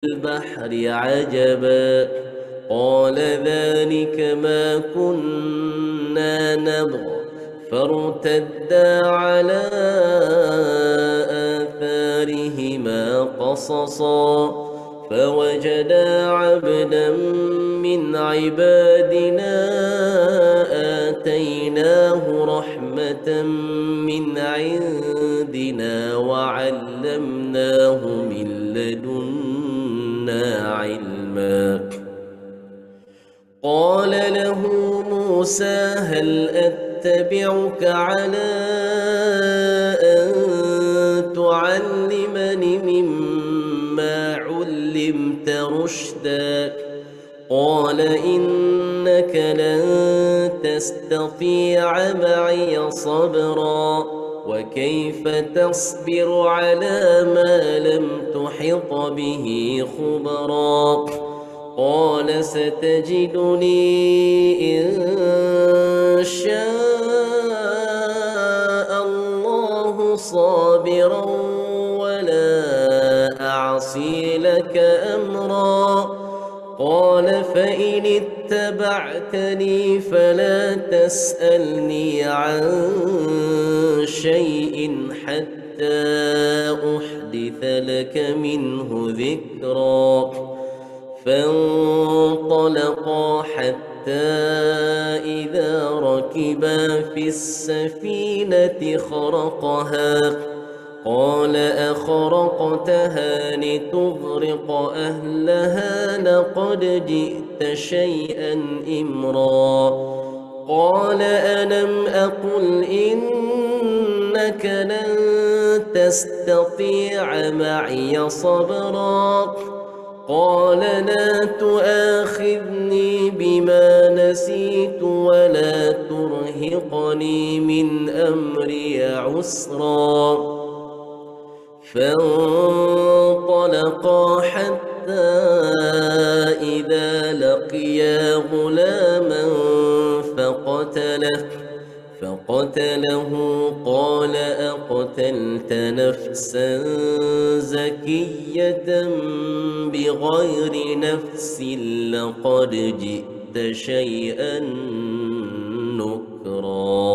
البحر عجبا قال ذلك ما كنا نبغ فارتدا على آثارهما قصصا فوجدا عبدا من عبادنا آتيناه رحمة من عندنا وعلمناه من لدنا علما قال له موسى هل أتبعك على أن تعلمني مما علمت رشدا قال إنك لن تستطيع معي صبرا وكيف تصبر على ما لم تحط به خبرا قال ستجدني إن شاء الله صابرا ولا أعصي لك أمرا قال فإن اتبعتني فلا تسألني عن شيء حتى أحدث لك منه ذكرا فانطلقا حتى إذا ركبا في السفينة خرقها قال أخرقتها لتغرق أهلها لقد جئت شيئا إمرا قال ألم أقل إنك لن تستطيع معي صبرا قال لا تؤاخذني بما نسيت ولا ترهقني من أمري عسرا فانطلقا حتى إذا لقيا غلاما فقتله قال أقتلت نفسا زكية بغير نفس لقد جئت شيئا نكرا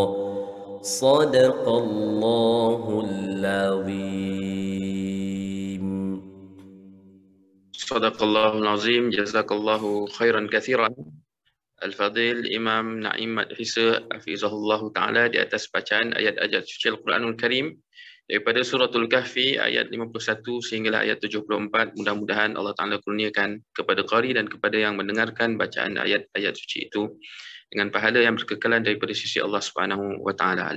صدق الله العظيم. Sadaqallahul azim, jazakallahu khairan kathiran. Al-Fadhil Imam Naim Madhisa Hafizahullah Ta'ala di atas bacaan ayat-ayat suci Al-Quranul Karim daripada Suratul Kahfi ayat 51 sehinggalah ayat 74. Mudah-mudahan Allah Ta'ala kurniakan kepada qari dan kepada yang mendengarkan bacaan ayat-ayat suci itu dengan pahala yang berkekalan daripada sisi Allah Subhanahu wa Ta'ala.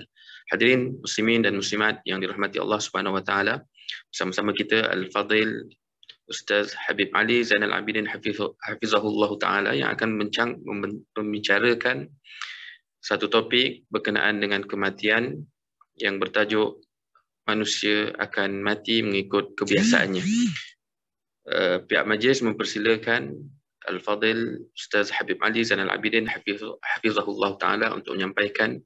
Hadirin muslimin dan muslimat yang dirahmati Allah Subhanahu wa Ta'ala, bersama-sama kita Al-Fadhil Ustaz Habib Ali Zainal Abidin Hafizahullah Ta'ala yang akan membicarakan satu topik berkenaan dengan kematian yang bertajuk manusia akan mati mengikut kebiasaannya. Pihak majlis mempersilakan Al-Fadhil Ustaz Habib Ali Zainal Abidin Hafizahullah Ta'ala untuk menyampaikan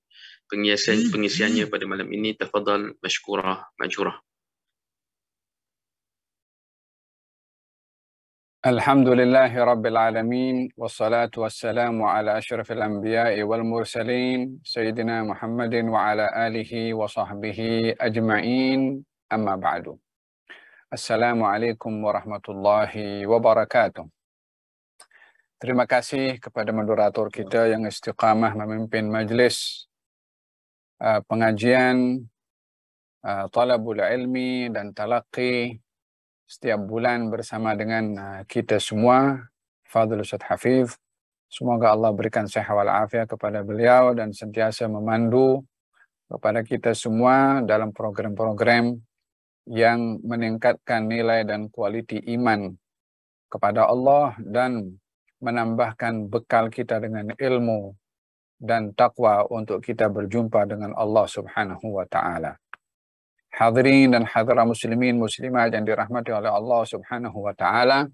pengisiannya pada malam ini. Tafadhal mashkurah majurah. Alhamdulillahi Rabbil Alamin wassalatu wassalamu ala asyrafil anbiya'i wal mursalin Sayyidina Muhammadin wa ala alihi wa sahbihi ajma'in amma ba'du. Assalamualaikum warahmatullahi wabarakatuh. Terima kasih kepada moderator kita yang istiqamah memimpin majlis pengajian talabul ilmi dan talaqi setiap bulan bersama dengan kita semua, Fadhil Ustaz Hafiz. Semoga Allah berikan sehat walafiat kepada beliau dan sentiasa memandu kepada kita semua dalam program-program yang meningkatkan nilai dan kualiti iman kepada Allah dan menambahkan bekal kita dengan ilmu dan takwa untuk kita berjumpa dengan Allah Subhanahu wa Ta'ala. Hadirin dan hadirat muslimin muslimat yang dirahmati oleh Allah Subhanahu wa Ta'ala,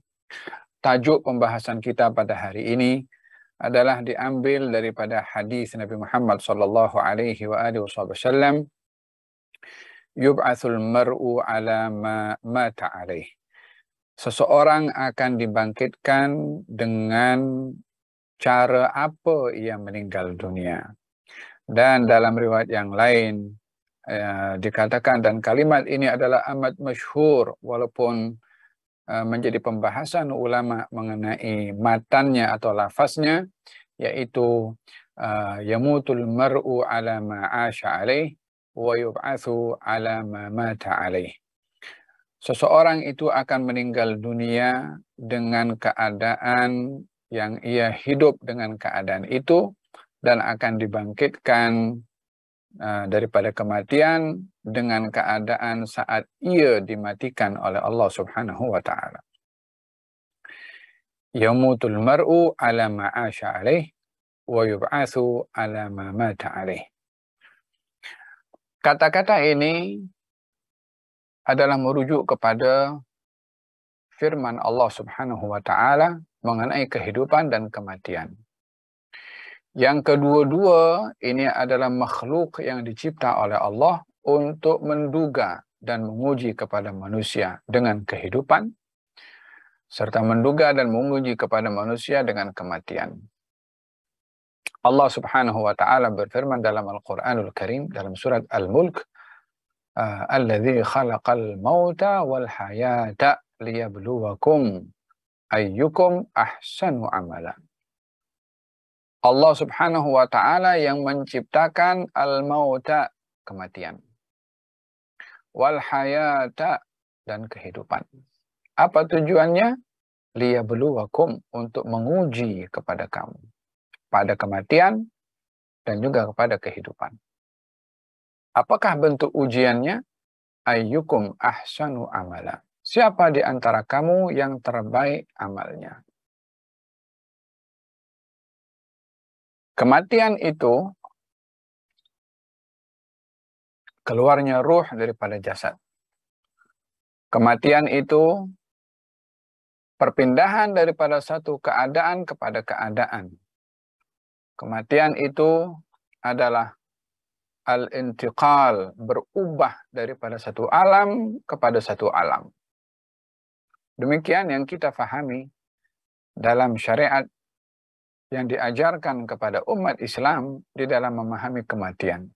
tajuk pembahasan kita pada hari ini adalah diambil daripada hadis Nabi Muhammad sallallahu alaihi wasallam, yub'atsul mar'u ala ma mata alaih. seseorang akan dibangkitkan dengan cara apa ia meninggal dunia. Dan dalam riwayat yang lain dikatakan, dan kalimat ini adalah amat masyhur walaupun menjadi pembahasan ulama mengenai matannya atau lafaznya, yaitu yamutul mar'u ala ma 'asha alaih wa yub'atsu ala ma mata alaih. Seseorang itu akan meninggal dunia dengan keadaan yang ia hidup dengan keadaan itu, dan akan dibangkitkan daripada kematian dengan keadaan saat ia dimatikan oleh Allah Subhanahu wa taala. Yamutul mar'u ala ma 'asha alaih wa yub'atsu ala ma mata alaih. Kata-kata ini adalah merujuk kepada firman Allah Subhanahu wa taala mengenai kehidupan dan kematian. Yang kedua-dua ini adalah makhluk yang dicipta oleh Allah untuk menduga dan menguji kepada manusia dengan kehidupan, serta menduga dan menguji kepada manusia dengan kematian. Allah Subhanahu wa taala berfirman dalam Al-Qur'anul Karim dalam surat Al-Mulk, "Alladzi khalaqal mauta wal hayata liyabluwakum ayyukum ahsanu amala." Allah Subhanahu wa taala yang menciptakan al-mauta, kematian, wal hayata, dan kehidupan. Apa tujuannya? Liyabluwakum, untuk menguji kepada kamu pada kematian dan juga kepada kehidupan. Apakah bentuk ujiannya? Ayyukum ahsanu amala. Siapa di antara kamu yang terbaik amalnya? Kematian itu keluarnya ruh daripada jasad. Kematian itu perpindahan daripada satu keadaan kepada keadaan. Kematian itu adalah al-intiqal, berubah daripada satu alam kepada satu alam. Demikian yang kita fahami dalam syariat yang diajarkan kepada umat Islam di dalam memahami kematian.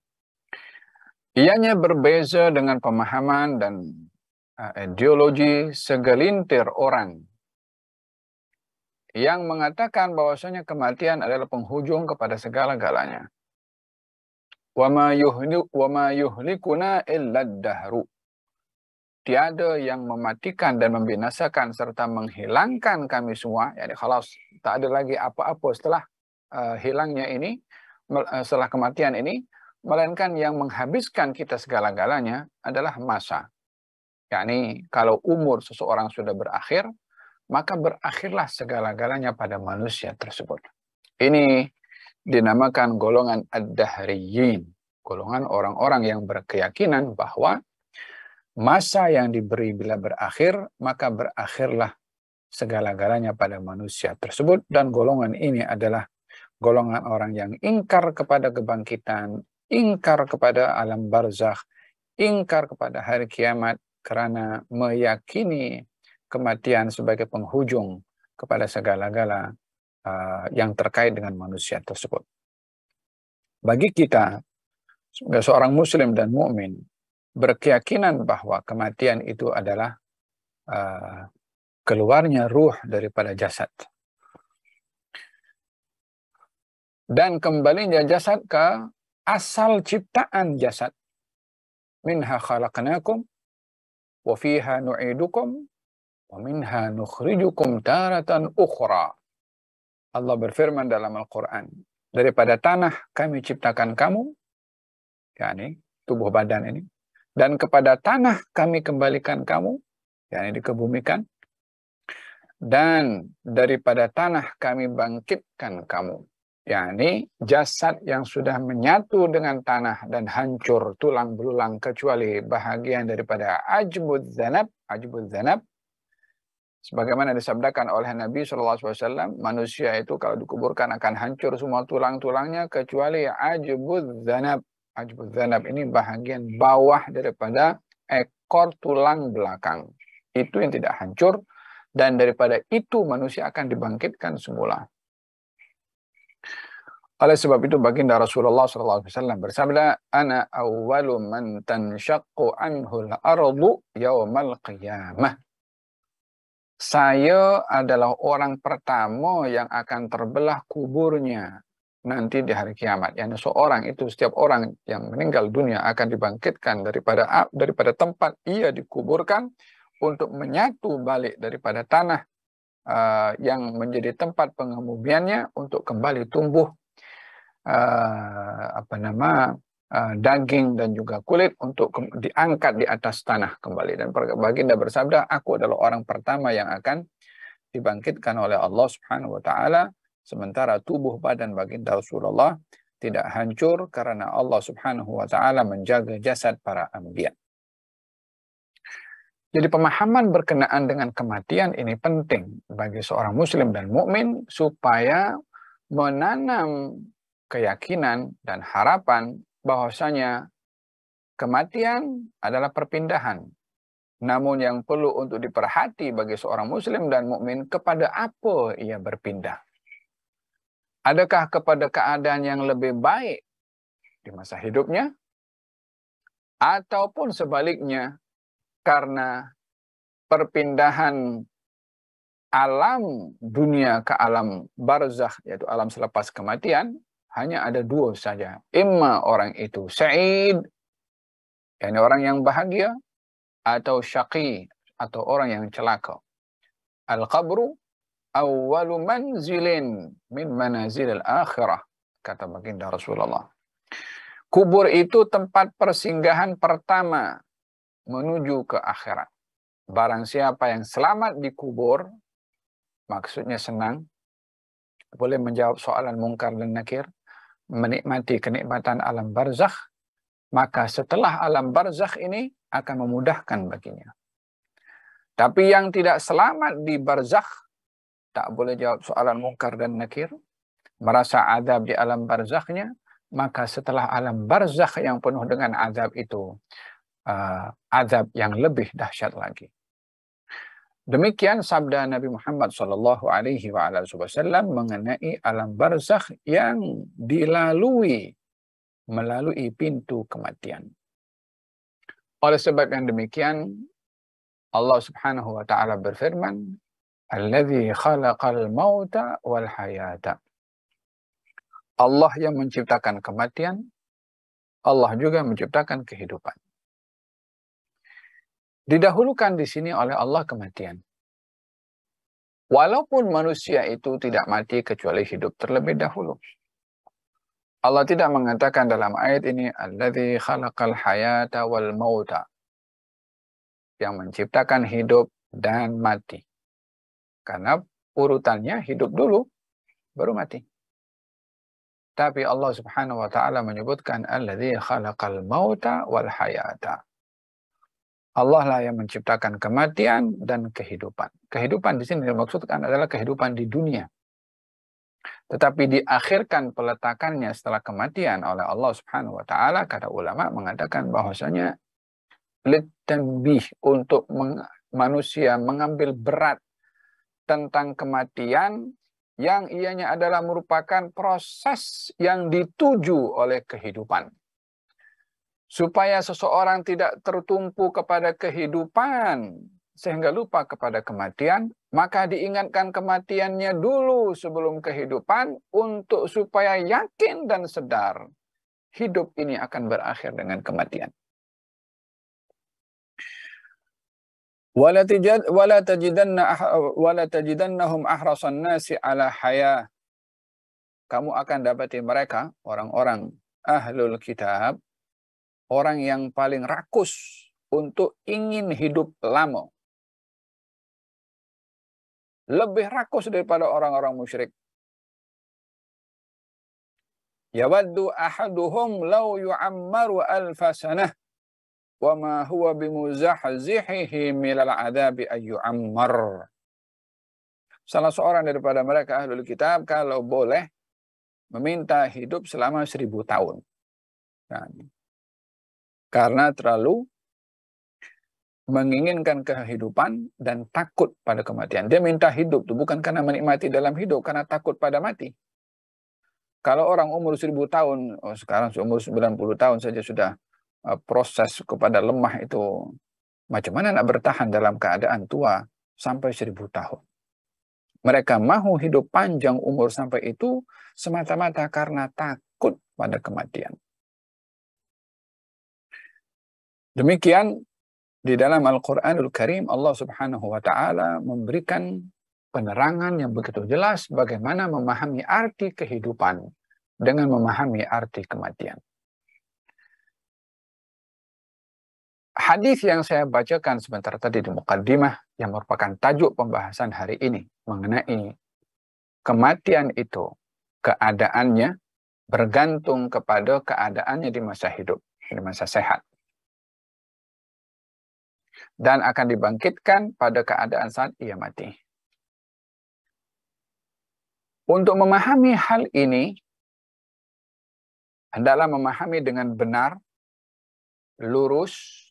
Ianya berbeza dengan pemahaman dan ideologi segelintir orang yang mengatakan bahwasanya kematian adalah penghujung kepada segala-galanya. Wa ma yuhlikuna illa ad-dahru. Tiada yang mematikan dan membinasakan serta menghilangkan kami semua, yakni khalas, tak ada lagi apa-apa setelah hilangnya ini, setelah kematian ini, melainkan yang menghabiskan kita segala-galanya adalah masa. Yakni kalau umur seseorang sudah berakhir, maka berakhirlah segala-galanya pada manusia tersebut. Ini dinamakan golongan ad-dahriyin, golongan orang-orang yang berkeyakinan bahwa masa yang diberi bila berakhir, maka berakhirlah segala-galanya pada manusia tersebut. Dan golongan ini adalah golongan orang yang ingkar kepada kebangkitan, ingkar kepada alam barzakh, ingkar kepada hari kiamat, karena meyakini kematian sebagai penghujung kepada segala-gala yang terkait dengan manusia tersebut. Bagi kita, sebagai seorang muslim dan mukmin, berkeyakinan bahwa kematian itu adalah keluarnya ruh daripada jasad. Dan kembalinya jasad ke asal ciptaan jasad. Minha khalaqnakum wa fiha nu'idukum wa minha nukhrijukum taratan ukhra. Allah berfirman dalam Al-Quran, daripada tanah kami ciptakan kamu, yakni tubuh badan ini, dan kepada tanah kami kembalikan kamu, yakni dikebumikan, dan daripada tanah kami bangkitkan kamu, yakni jasad yang sudah menyatu dengan tanah dan hancur tulang belulang kecuali bahagian daripada ajbud zanab, sebagaimana disabdakan oleh Nabi SAW, manusia itu kalau dikuburkan akan hancur semua tulang-tulangnya kecuali ajbud zanab. Ajbud zanab ini bahagian bawah daripada ekor tulang belakang. Itu yang tidak hancur, dan daripada itu manusia akan dibangkitkan semula. Oleh sebab itu baginda Rasulullah SAW bersabda, "Ana awwalu man tanshaqqu anhu al-ardu yaumal qiyamah." Saya adalah orang pertama yang akan terbelah kuburnya nanti di hari kiamat. Yani setiap orang yang meninggal dunia akan dibangkitkan daripada tempat ia dikuburkan untuk menyatu balik daripada tanah yang menjadi tempat pengemudiannya untuk kembali tumbuh daging dan juga kulit untuk diangkat di atas tanah kembali. Dan baginda bersabda, aku adalah orang pertama yang akan dibangkitkan oleh Allah Subhanahu wa taala, sementara tubuh badan baginda Rasulullah tidak hancur karena Allah Subhanahu wa taala menjaga jasad para anbiya. Jadi pemahaman berkenaan dengan kematian ini penting bagi seorang muslim dan mukmin supaya menanam keyakinan dan harapan bahwasanya kematian adalah perpindahan. Namun yang perlu untuk diperhati bagi seorang muslim dan mukmin, kepada apa ia berpindah. Adakah kepada keadaan yang lebih baik di masa hidupnya? Ataupun sebaliknya, karena perpindahan alam dunia ke alam barzakh, yaitu alam selepas kematian, hanya ada dua saja. Imma orang itu sa'id, yakni orang yang bahagia, atau syaqi, atau orang yang celaka. Al-qabru awwalu manzilin min manazilil akhirah, kata baginda Rasulullah. Kubur itu tempat persinggahan pertama menuju ke akhirat. Barang siapa yang selamat di kubur, maksudnya senang, boleh menjawab soalan mungkar dan nakir, menikmati kenikmatan alam barzakh, maka setelah alam barzakh ini akan memudahkan baginya. Tapi yang tidak selamat di barzakh, tak boleh jawab soalan mungkar dan nakir, merasa azab di alam barzakhnya, maka setelah alam barzakh yang penuh dengan azab itu, azab yang lebih dahsyat lagi. Demikian sabda Nabi Muhammad SAW mengenai alam barzakh yang melalui pintu kematian. Oleh sebab yang demikian, Allah Subhanahu wa taala berfirman, "Alladzi khalaqal mauta wal hayata." Allah yang menciptakan kematian, Allah juga menciptakan kehidupan. Didahulukan di sini oleh Allah kematian. Walaupun manusia itu tidak mati kecuali hidup terlebih dahulu. Allah tidak mengatakan dalam ayat ini, "Alladzi khalaqal hayata wal mauta." Yang menciptakan hidup dan mati. Karena urutannya hidup dulu, baru mati. Tapi Allah Subhanahu wa taala menyebutkan alladzi khalaqal mauta wal hayata. Allah lah yang menciptakan kematian dan kehidupan. Kehidupan di sini dimaksudkan adalah kehidupan di dunia. Tetapi diakhirkan peletakannya setelah kematian oleh Allah Subhanahu wa taala, kata ulama mengatakan bahwasanya litanbih, untuk manusia mengambil berat tentang kematian yang ianya adalah merupakan proses yang dituju oleh kehidupan. Supaya seseorang tidak tertumpu kepada kehidupan sehingga lupa kepada kematian, maka diingatkan kematiannya dulu sebelum kehidupan untuk supaya yakin dan sadar hidup ini akan berakhir dengan kematian. Wala tajidannahum ahrasan nasi ala haya. Kamu akan dapati mereka, orang-orang ahlul kitab, orang yang paling rakus untuk ingin hidup lama. Lebih rakus daripada orang-orang musyrik. Yawaddu ahaduhum law yu'ammaru alfa sanah wa ma huwa bimuzahzihihi minal adabi ayyu'ammar. Salah seorang daripada mereka ahlul kitab kalau boleh meminta hidup selama 1000 tahun. Nah, karena terlalu menginginkan kehidupan dan takut pada kematian. Dia minta hidup itu bukan karena menikmati dalam hidup, karena takut pada mati. Kalau orang umur 1000 tahun, sekarang umur 90 tahun saja sudah proses kepada lemah itu, macam mana nak bertahan dalam keadaan tua sampai 1000 tahun? Mereka mahu hidup panjang umur sampai itu semata-mata karena takut pada kematian. Demikian di dalam Al-Quranul Karim Allah Subhanahu wa Ta'ala memberikan penerangan yang begitu jelas bagaimana memahami arti kehidupan dengan memahami arti kematian. Hadis yang saya bacakan sebentar tadi di muqaddimah yang merupakan tajuk pembahasan hari ini mengenai kematian itu, keadaannya bergantung kepada keadaannya di masa hidup, di masa sehat. Dan akan dibangkitkan pada keadaan saat ia mati. Untuk memahami hal ini, hendaklah memahami dengan benar, lurus,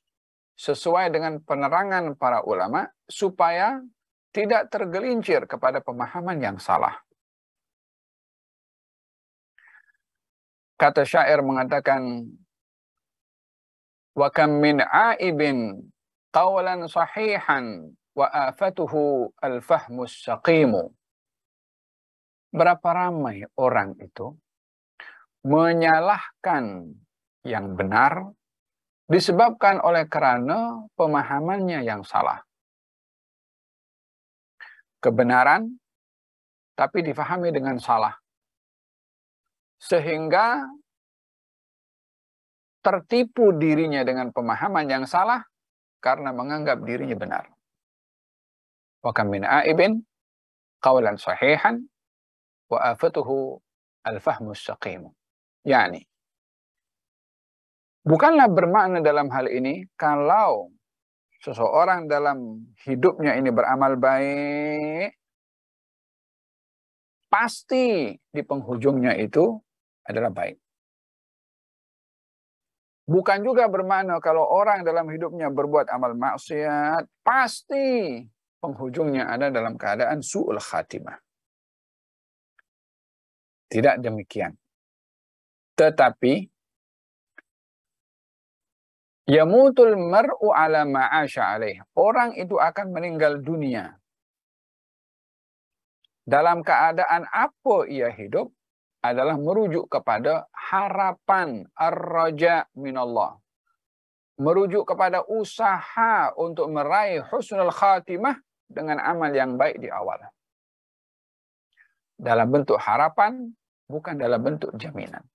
sesuai dengan penerangan para ulama, supaya tidak tergelincir kepada pemahaman yang salah. Kata syair mengatakan, wa kam min aibin qawlan sahihan wa afatuhu al-fahmus saqimu. Berapa ramai orang itu menyalahkan yang benar disebabkan oleh karena pemahamannya yang salah. Kebenaran tapi difahami dengan salah. Sehingga tertipu dirinya dengan pemahaman yang salah karena menganggap dirinya benar. Wa kam min aibin qawlan sahihan wa afatuhu al-fahmus saqim. Yani, bukanlah bermakna dalam hal ini kalau seseorang dalam hidupnya ini beramal baik, pasti di penghujungnya itu adalah baik. Bukan juga bermakna kalau orang dalam hidupnya berbuat amal maksiat, pasti penghujungnya ada dalam keadaan su'ul khatimah. Tidak demikian. Tetapi, yamutul mar'u ala ma'asha alaih. Orang itu akan meninggal dunia. Dalam keadaan apa ia hidup, adalah merujuk kepada harapan ar-raja minallah. Merujuk kepada usaha untuk meraih husnul khatimah dengan amal yang baik di awal. Dalam bentuk harapan, bukan dalam bentuk jaminan.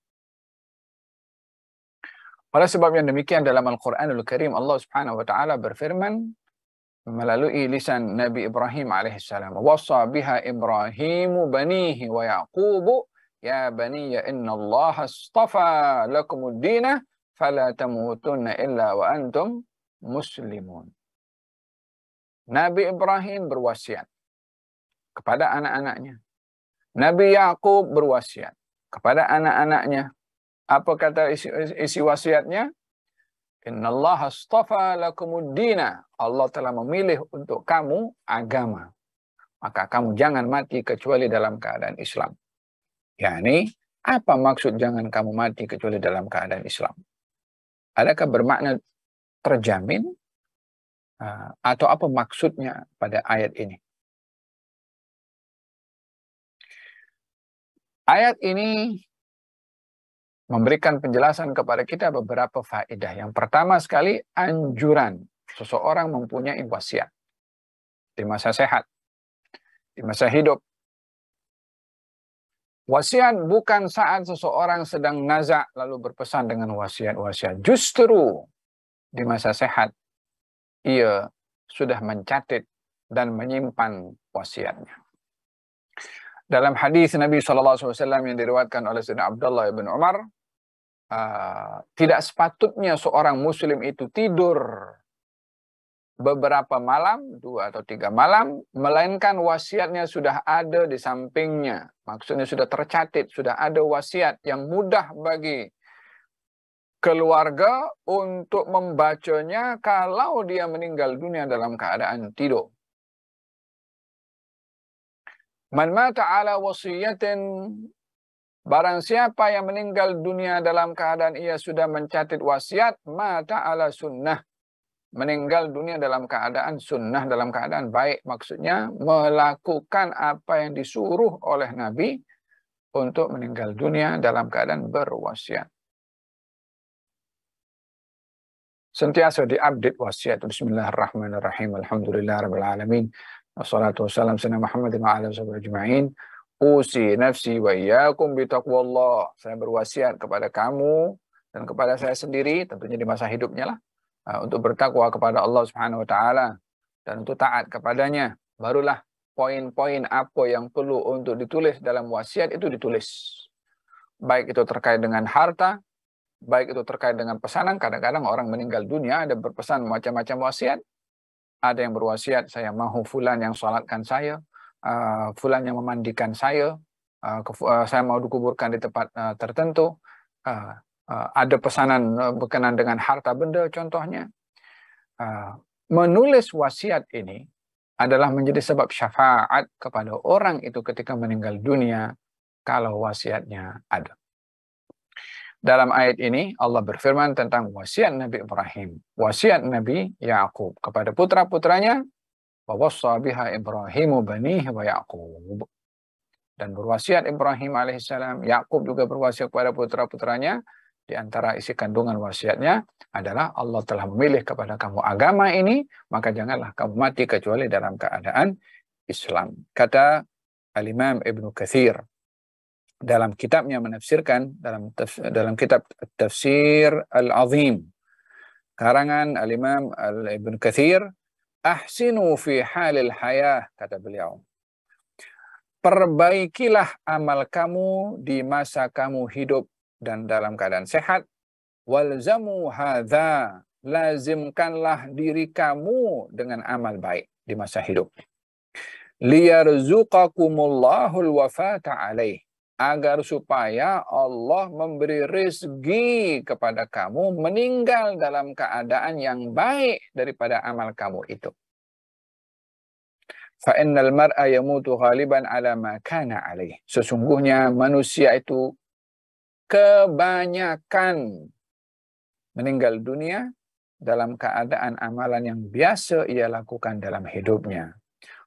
Oleh sebab yang demikian dalam Al-Quranul Karim Allah Subhanahu wa Ta'ala berfirman melalui lisan Nabi Ibrahim alaihissalam, wassa biha Ibrahimu banihi wa Yaqubu ya baniya inna Allah astafa lakumud dina fala tamutunna illa wa antum muslimun. Nabi Ibrahim berwasiat kepada anak-anaknya. Nabi Yaqub berwasiat kepada anak-anaknya. Apa kata isi wasiatnya? Inna Allah astafa lakumud dina. Allah telah memilih untuk kamu agama. Maka kamu jangan mati kecuali dalam keadaan Islam. Yani, apa maksud jangan kamu mati kecuali dalam keadaan Islam? Adakah bermakna terjamin? Atau apa maksudnya pada ayat ini? Ayat ini memberikan penjelasan kepada kita beberapa faedah. Yang pertama sekali, anjuran seseorang mempunyai wasiat di masa sehat, di masa hidup. Wasiat bukan saat seseorang sedang nazak lalu berpesan dengan wasiat-wasiat. Justru di masa sehat, ia sudah mencatat dan menyimpan wasiatnya. Dalam hadis Nabi SAW yang diriwayatkan oleh Sayyidina Abdullah bin Umar, tidak sepatutnya seorang muslim itu tidur beberapa malam, 2 atau 3 malam, melainkan wasiatnya sudah ada di sampingnya. Maksudnya sudah tercatat, sudah ada wasiat yang mudah bagi keluarga untuk membacanya kalau dia meninggal dunia dalam keadaan tidur. Man mata ala wasiyatin, barang siapa yang meninggal dunia dalam keadaan ia sudah mencatat wasiat, mata ala sunnah, meninggal dunia dalam keadaan sunnah, dalam keadaan baik, maksudnya melakukan apa yang disuruh oleh Nabi untuk meninggal dunia dalam keadaan berwasiat. Sentiasa diupdate wasiat. Bismillahirrahmanirrahim. Alhamdulillahirrabbilalamin. Wassalatu wassalamu ala Muhammadin wa ala alihi ajma'in. Usi nafsi wa iyyakum bitaqwallah. Saya berwasiat kepada kamu dan kepada saya sendiri, tentunya di masa hidupnya lah, untuk bertakwa kepada Allah Subhanahu wa taala dan untuk taat kepadanya. Barulah poin-poin apa yang perlu untuk ditulis dalam wasiat itu ditulis. Baik itu terkait dengan harta, baik itu terkait dengan pesanan. Kadang-kadang orang meninggal dunia ada berpesan macam-macam wasiat. Ada yang berwasiat, saya mahu fulan yang salatkan saya, fulan yang memandikan saya mau dikuburkan di tempat tertentu. Ada pesanan berkenaan dengan harta benda contohnya. Menulis wasiat ini adalah menjadi sebab syafaat kepada orang itu ketika meninggal dunia kalau wasiatnya ada. Dalam ayat ini Allah berfirman tentang wasiat Nabi Ibrahim, wasiat Nabi Yaqub kepada putra-putranya, wa wassa biha Ibrahimu banihi wa Yaqub. Dan berwasiat Ibrahim alaihissalam, Yaqub juga berwasiat kepada putra-putranya. Di antara isi kandungan wasiatnya adalah Allah telah memilih kepada kamu agama ini, maka janganlah kamu mati kecuali dalam keadaan Islam. Kata Al-Imam Ibnu Katsir dalam kitabnya menafsirkan, dalam kitab Tafsir Al-Azim karangan Al-Imam Ibnu Katsir, ahsinu fi halil hayah, kata beliau, perbaikilah amal kamu di masa kamu hidup dan dalam keadaan sehat. Walzamu hadza, lazimkanlah diri kamu dengan amal baik di masa hidup. Liyarzuqakumullahul wafata alaih, agar supaya Allah memberi rezeki kepada kamu meninggal dalam keadaan yang baik daripada amal kamu itu. Fa innal mar'a yamutu ghaliban ala ma kana alaih. Sesungguhnya manusia itu kebanyakan meninggal dunia dalam keadaan amalan yang biasa ia lakukan dalam hidupnya.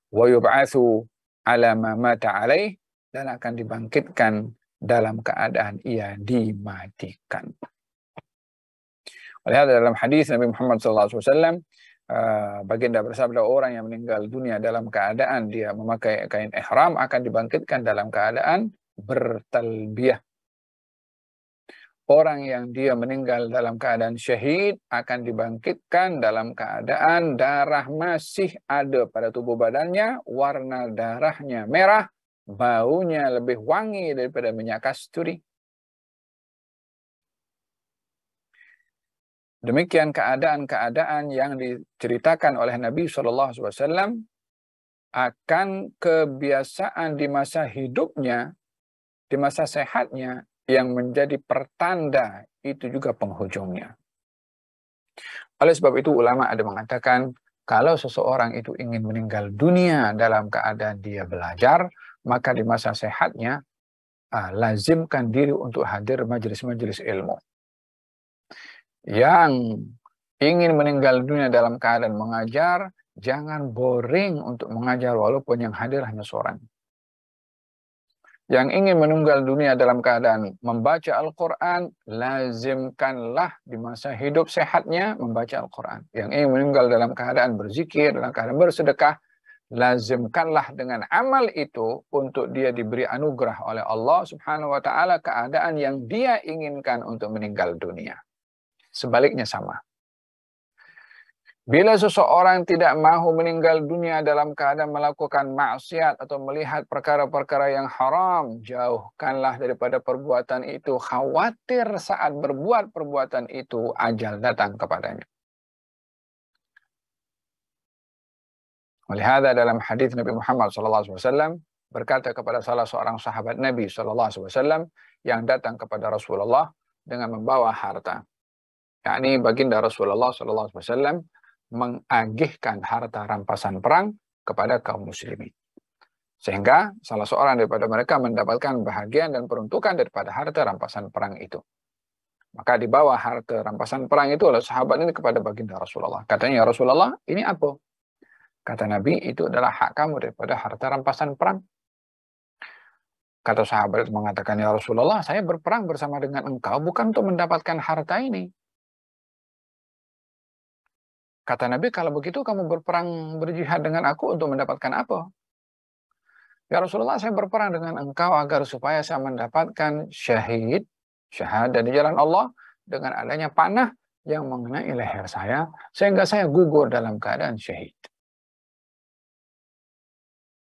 Wa yub'atsu ala ma mata alaih, dan akan dibangkitkan dalam keadaan ia dimatikan. Oleh dalam hadis Nabi Muhammad SAW, baginda bersabda, orang yang meninggal dunia dalam keadaan dia memakai kain ihram akan dibangkitkan dalam keadaan bertalbiyah. Orang yang dia meninggal dalam keadaan syahid akan dibangkitkan dalam keadaan darah masih ada pada tubuh badannya, warna darahnya merah, baunya lebih wangi daripada minyak kasturi. Demikian keadaan-keadaan yang diceritakan oleh Nabi SAW akan kebiasaan di masa hidupnya, di masa sehatnya, yang menjadi pertanda itu juga penghujungnya. Oleh sebab itu ulama ada mengatakan, kalau seseorang itu ingin meninggal dunia dalam keadaan dia belajar, maka di masa sehatnya lazimkan diri untuk hadir majelis-majelis ilmu. Yang ingin meninggal dunia dalam keadaan mengajar, jangan boring untuk mengajar walaupun yang hadir hanya seorang. Yang ingin meninggal dunia dalam keadaan membaca Al-Quran, lazimkanlah di masa hidup sehatnya membaca Al-Quran. Yang ingin meninggal dalam keadaan berzikir, dalam keadaan bersedekah, lazimkanlah dengan amal itu untuk dia diberi anugerah oleh Allah Subhanahu wa taala keadaan yang dia inginkan untuk meninggal dunia. Sebaliknya sama. Bila seseorang tidak mahu meninggal dunia dalam keadaan melakukan maksiat atau melihat perkara-perkara yang haram, jauhkanlah daripada perbuatan itu. Khawatir saat berbuat perbuatan itu ajal datang kepadanya. Olehada dalam hadis Nabi Muhammad SAW berkata kepada salah seorang sahabat Nabi SAW yang datang kepada Rasulullah dengan membawa harta. yakni baginda Rasulullah SAW mengagihkan harta rampasan perang kepada kaum muslimin. Sehingga salah seorang daripada mereka mendapatkan bahagian dan peruntukan daripada harta rampasan perang itu. Maka dibawa harta rampasan perang itu oleh sahabat ini kepada baginda Rasulullah. Katanya, ya Rasulullah, ini apa? Kata Nabi, itu adalah hak kamu daripada harta rampasan perang. Kata sahabat itu mengatakan, ya Rasulullah, saya berperang bersama dengan engkau bukan untuk mendapatkan harta ini. Kata Nabi, kalau begitu kamu berperang berjihad dengan aku untuk mendapatkan apa? Ya Rasulullah, saya berperang dengan engkau agar supaya saya mendapatkan syahadah di jalan Allah dengan adanya panah yang mengenai leher saya, sehingga saya gugur dalam keadaan syahid.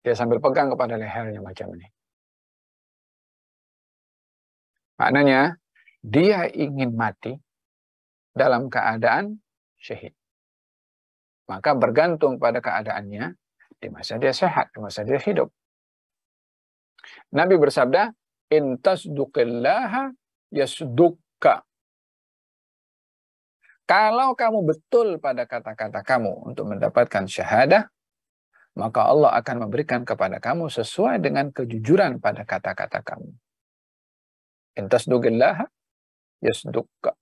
Dia sambil pegang kepada lehernya macam ini. Maknanya, dia ingin mati dalam keadaan syahid. Maka bergantung pada keadaannya di masa dia sehat, di masa dia hidup. Nabi bersabda, "In tasduqillaha yasdukka." Kalau kamu betul pada kata-kata kamu untuk mendapatkan syahadah, maka Allah akan memberikan kepada kamu sesuai dengan kejujuran pada kata-kata kamu. In tasduqillaha yasdukka.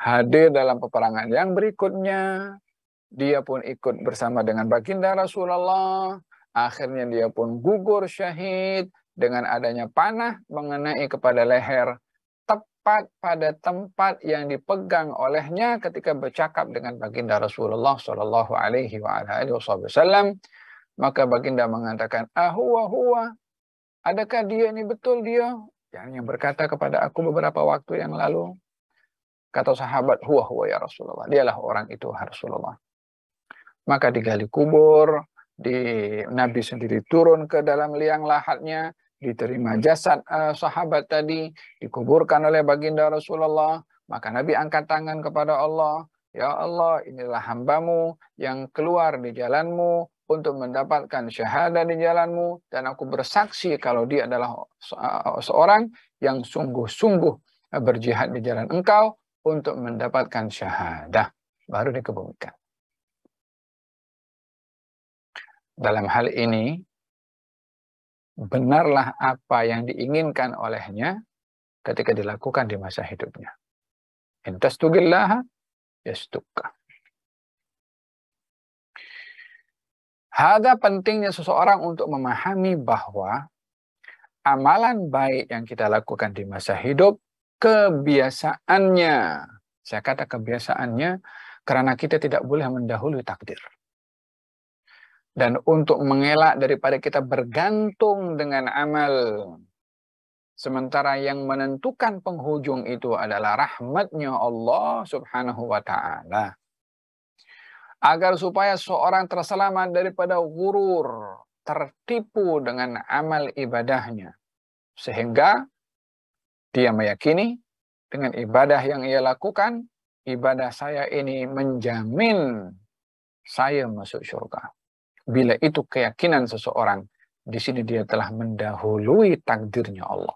Hadir dalam peperangan yang berikutnya, dia pun ikut bersama dengan baginda Rasulullah. Akhirnya dia pun gugur syahid dengan adanya panah mengenai kepada leher, tepat pada tempat yang dipegang olehnya ketika bercakap dengan baginda Rasulullah Shallallahu Alaihi Wasallam. Maka baginda mengatakan, huwa, adakah dia ini betul dia? Yang berkata kepada aku beberapa waktu yang lalu. Kata sahabat, huwa ya Rasulullah. Dialah orang itu, Rasulullah. Maka digali kubur, Nabi sendiri turun ke dalam liang lahatnya, diterima jasad sahabat tadi, dikuburkan oleh baginda Rasulullah. Maka Nabi angkat tangan kepada Allah, ya Allah, inilah hambamu yang keluar di jalanmu untuk mendapatkan syahadah di jalanmu, dan aku bersaksi kalau dia adalah seorang yang sungguh-sungguh berjihad di jalan engkau untuk mendapatkan syahadah. Baru dikebumikan. Dalam hal ini, benarlah apa yang diinginkan olehnya ketika dilakukan di masa hidupnya. In tasduqillaha yasdukka. Hada pentingnya seseorang untuk memahami bahwa amalan baik yang kita lakukan di masa hidup, kebiasaannya, saya kata kebiasaannya, karena kita tidak boleh mendahului takdir. Dan untuk mengelak daripada kita bergantung dengan amal, sementara yang menentukan penghujung itu adalah rahmatnya Allah Subhanahu wa Ta'ala. Agar supaya seorang terselamat daripada ghurur, tertipu dengan amal ibadahnya, sehingga dia meyakini dengan ibadah yang ia lakukan, ibadah saya ini menjamin saya masuk surga. Bila itu keyakinan seseorang, di sini dia telah mendahului takdirnya Allah.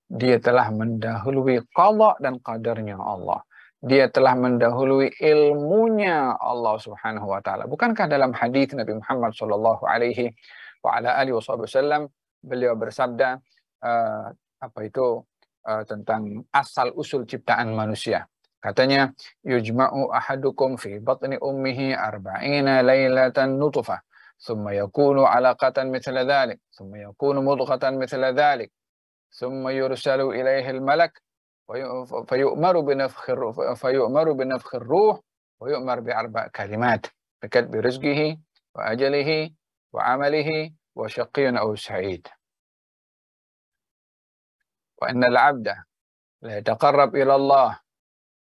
Dia telah mendahului qada dan qadarnya Allah. Dia telah mendahului ilmunya Allah Subhanahu wa Ta'ala. Bukankah dalam hadis Nabi Muhammad sallallahu alaihi wasallam beliau bersabda tentang asal usul ciptaan manusia. Katanya, yujma'u ahadukum fi batni ummihi 40 lailatan nutfah, thumma yakunu 'alaqatan mithla dhalik, thumma yakunu mudghatan mithla dhalik, thumma yursalu ilayhi al-malak fayu'maru binafkhir ruh wa yu'mar bi 4 kalimat, bikatbi rizqihi wa ajalihi wa 'amalihi wa shaqiyyun aw sa'id. Wa innal 'abda la yataqarrab ila Allah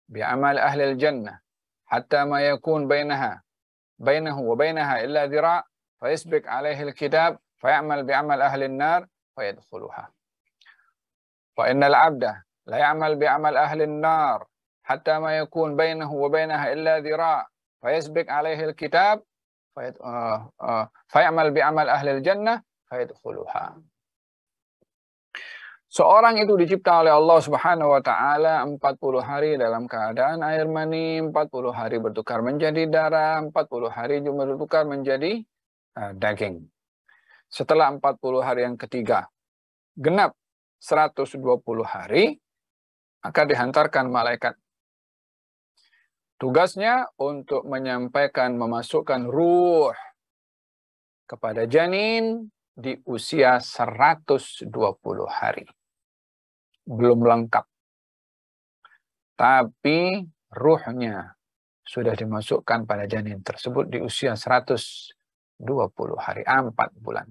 bi'amal ahli al-jannah hatta ma yakun bainahu wa bainaha illa dhira' fayasbiq 'alayhi al-kitab fay'amal bi'amal ahli an-nar fayadkhuluha. Wa innal 'abda la ya'mal bi'amal ahli an-nar hatta ma yakun bainahu wa bainaha illa dhira' fayasbiq 'alayhi al-kitab fay'amal bi'amal ahli al-jannah fayadkhuluha. Seorang itu dicipta oleh Allah Subhanahu wa taala 40 hari dalam keadaan air mani, 40 hari bertukar menjadi darah, 40 hari juga bertukar menjadi daging. Setelah 40 hari yang ketiga, genap 120 hari, akan dihantarkan malaikat. Tugasnya untuk menyampaikan, memasukkan ruh kepada janin di usia 120 hari. Belum lengkap. Tapi ruhnya sudah dimasukkan pada janin tersebut di usia 120 hari, 4 bulan.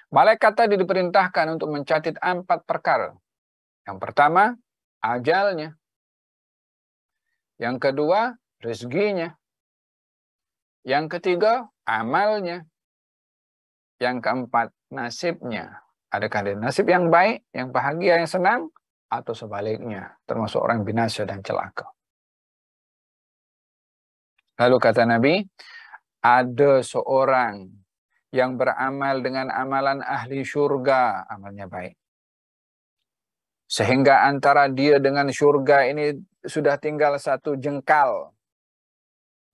Malaikat tadi diperintahkan untuk mencatat 4 perkara. Yang pertama, ajalnya. Yang kedua, rezekinya. Yang ketiga, amalnya. Yang keempat, nasibnya. Adakah dia nasib yang baik, yang bahagia, yang senang, atau sebaliknya, termasuk orang binasa dan celaka. Lalu kata Nabi, ada seorang yang beramal dengan amalan ahli syurga, amalnya baik. Sehingga antara dia dengan syurga ini sudah tinggal 1 jengkal.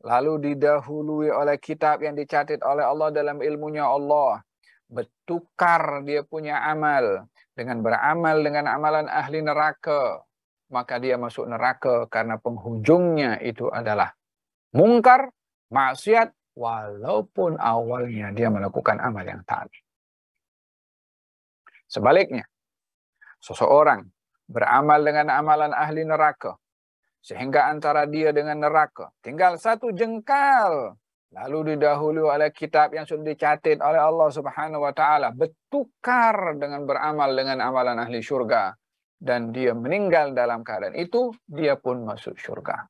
Lalu didahului oleh kitab yang dicatat oleh Allah dalam ilmunya Allah. Bertukar dia punya amal dengan beramal dengan amalan ahli neraka, maka dia masuk neraka karena penghujungnya itu adalah mungkar, maksiat, walaupun awalnya dia melakukan amal yang taat. Sebaliknya, seseorang beramal dengan amalan ahli neraka, sehingga antara dia dengan neraka tinggal 1 jengkal. Lalu didahului oleh kitab yang sudah dicatat oleh Allah Subhanahu wa taala, bertukar dengan beramal dengan amalan ahli syurga, dan dia meninggal dalam keadaan itu, dia pun masuk syurga.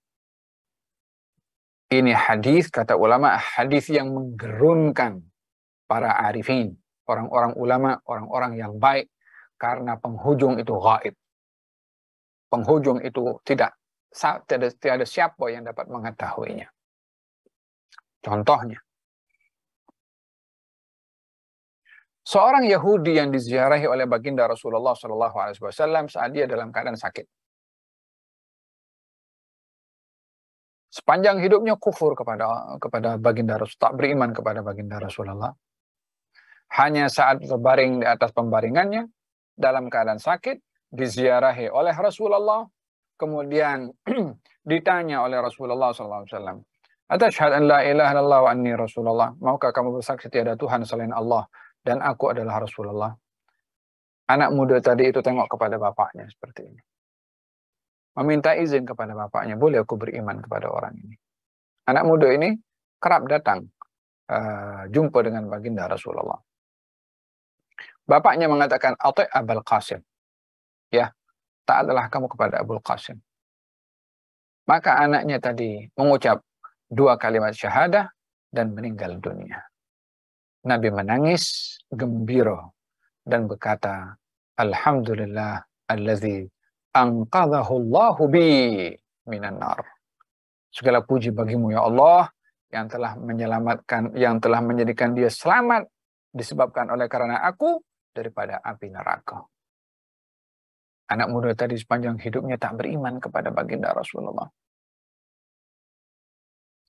Ini hadis, kata ulama, hadis yang menggerunkan para arifin, orang-orang ulama, orang-orang yang baik, karena penghujung itu gaib. Penghujung itu tiada siapa yang dapat mengetahuinya. Contohnya, seorang Yahudi yang diziarahi oleh baginda Rasulullah SAW saat dia dalam keadaan sakit. Sepanjang hidupnya kufur kepada baginda Rasul, tak beriman kepada baginda Rasulullah. Hanya saat berbaring di atas pembaringannya, dalam keadaan sakit, diziarahi oleh Rasulullah, kemudian ditanya oleh Rasulullah SAW, "Atashhadu an la ilaha illallah wa anni Rasulullah?" Maukah kamu bersaksi tiada Tuhan selain Allah dan aku adalah Rasulullah? Anak muda tadi itu tengok kepada bapaknya seperti ini. Meminta izin kepada bapaknya, boleh aku beriman kepada orang ini. Anak muda ini kerap datang jumpa dengan baginda Rasulullah. Bapaknya mengatakan, "Ati' Abul Qasim." Ya, taatlah kamu kepada Abul Qasim. Maka anaknya tadi mengucap 2 kalimat syahadah dan meninggal dunia. Nabi menangis gembira dan berkata, "Alhamdulillah allazi anqadhahu Allahu bi minan nar." Segala puji bagimu ya Allah yang telah menyelamatkan, yang telah menjadikan dia selamat disebabkan oleh karena aku daripada api neraka. Anak muda tadi sepanjang hidupnya tak beriman kepada baginda Rasulullah.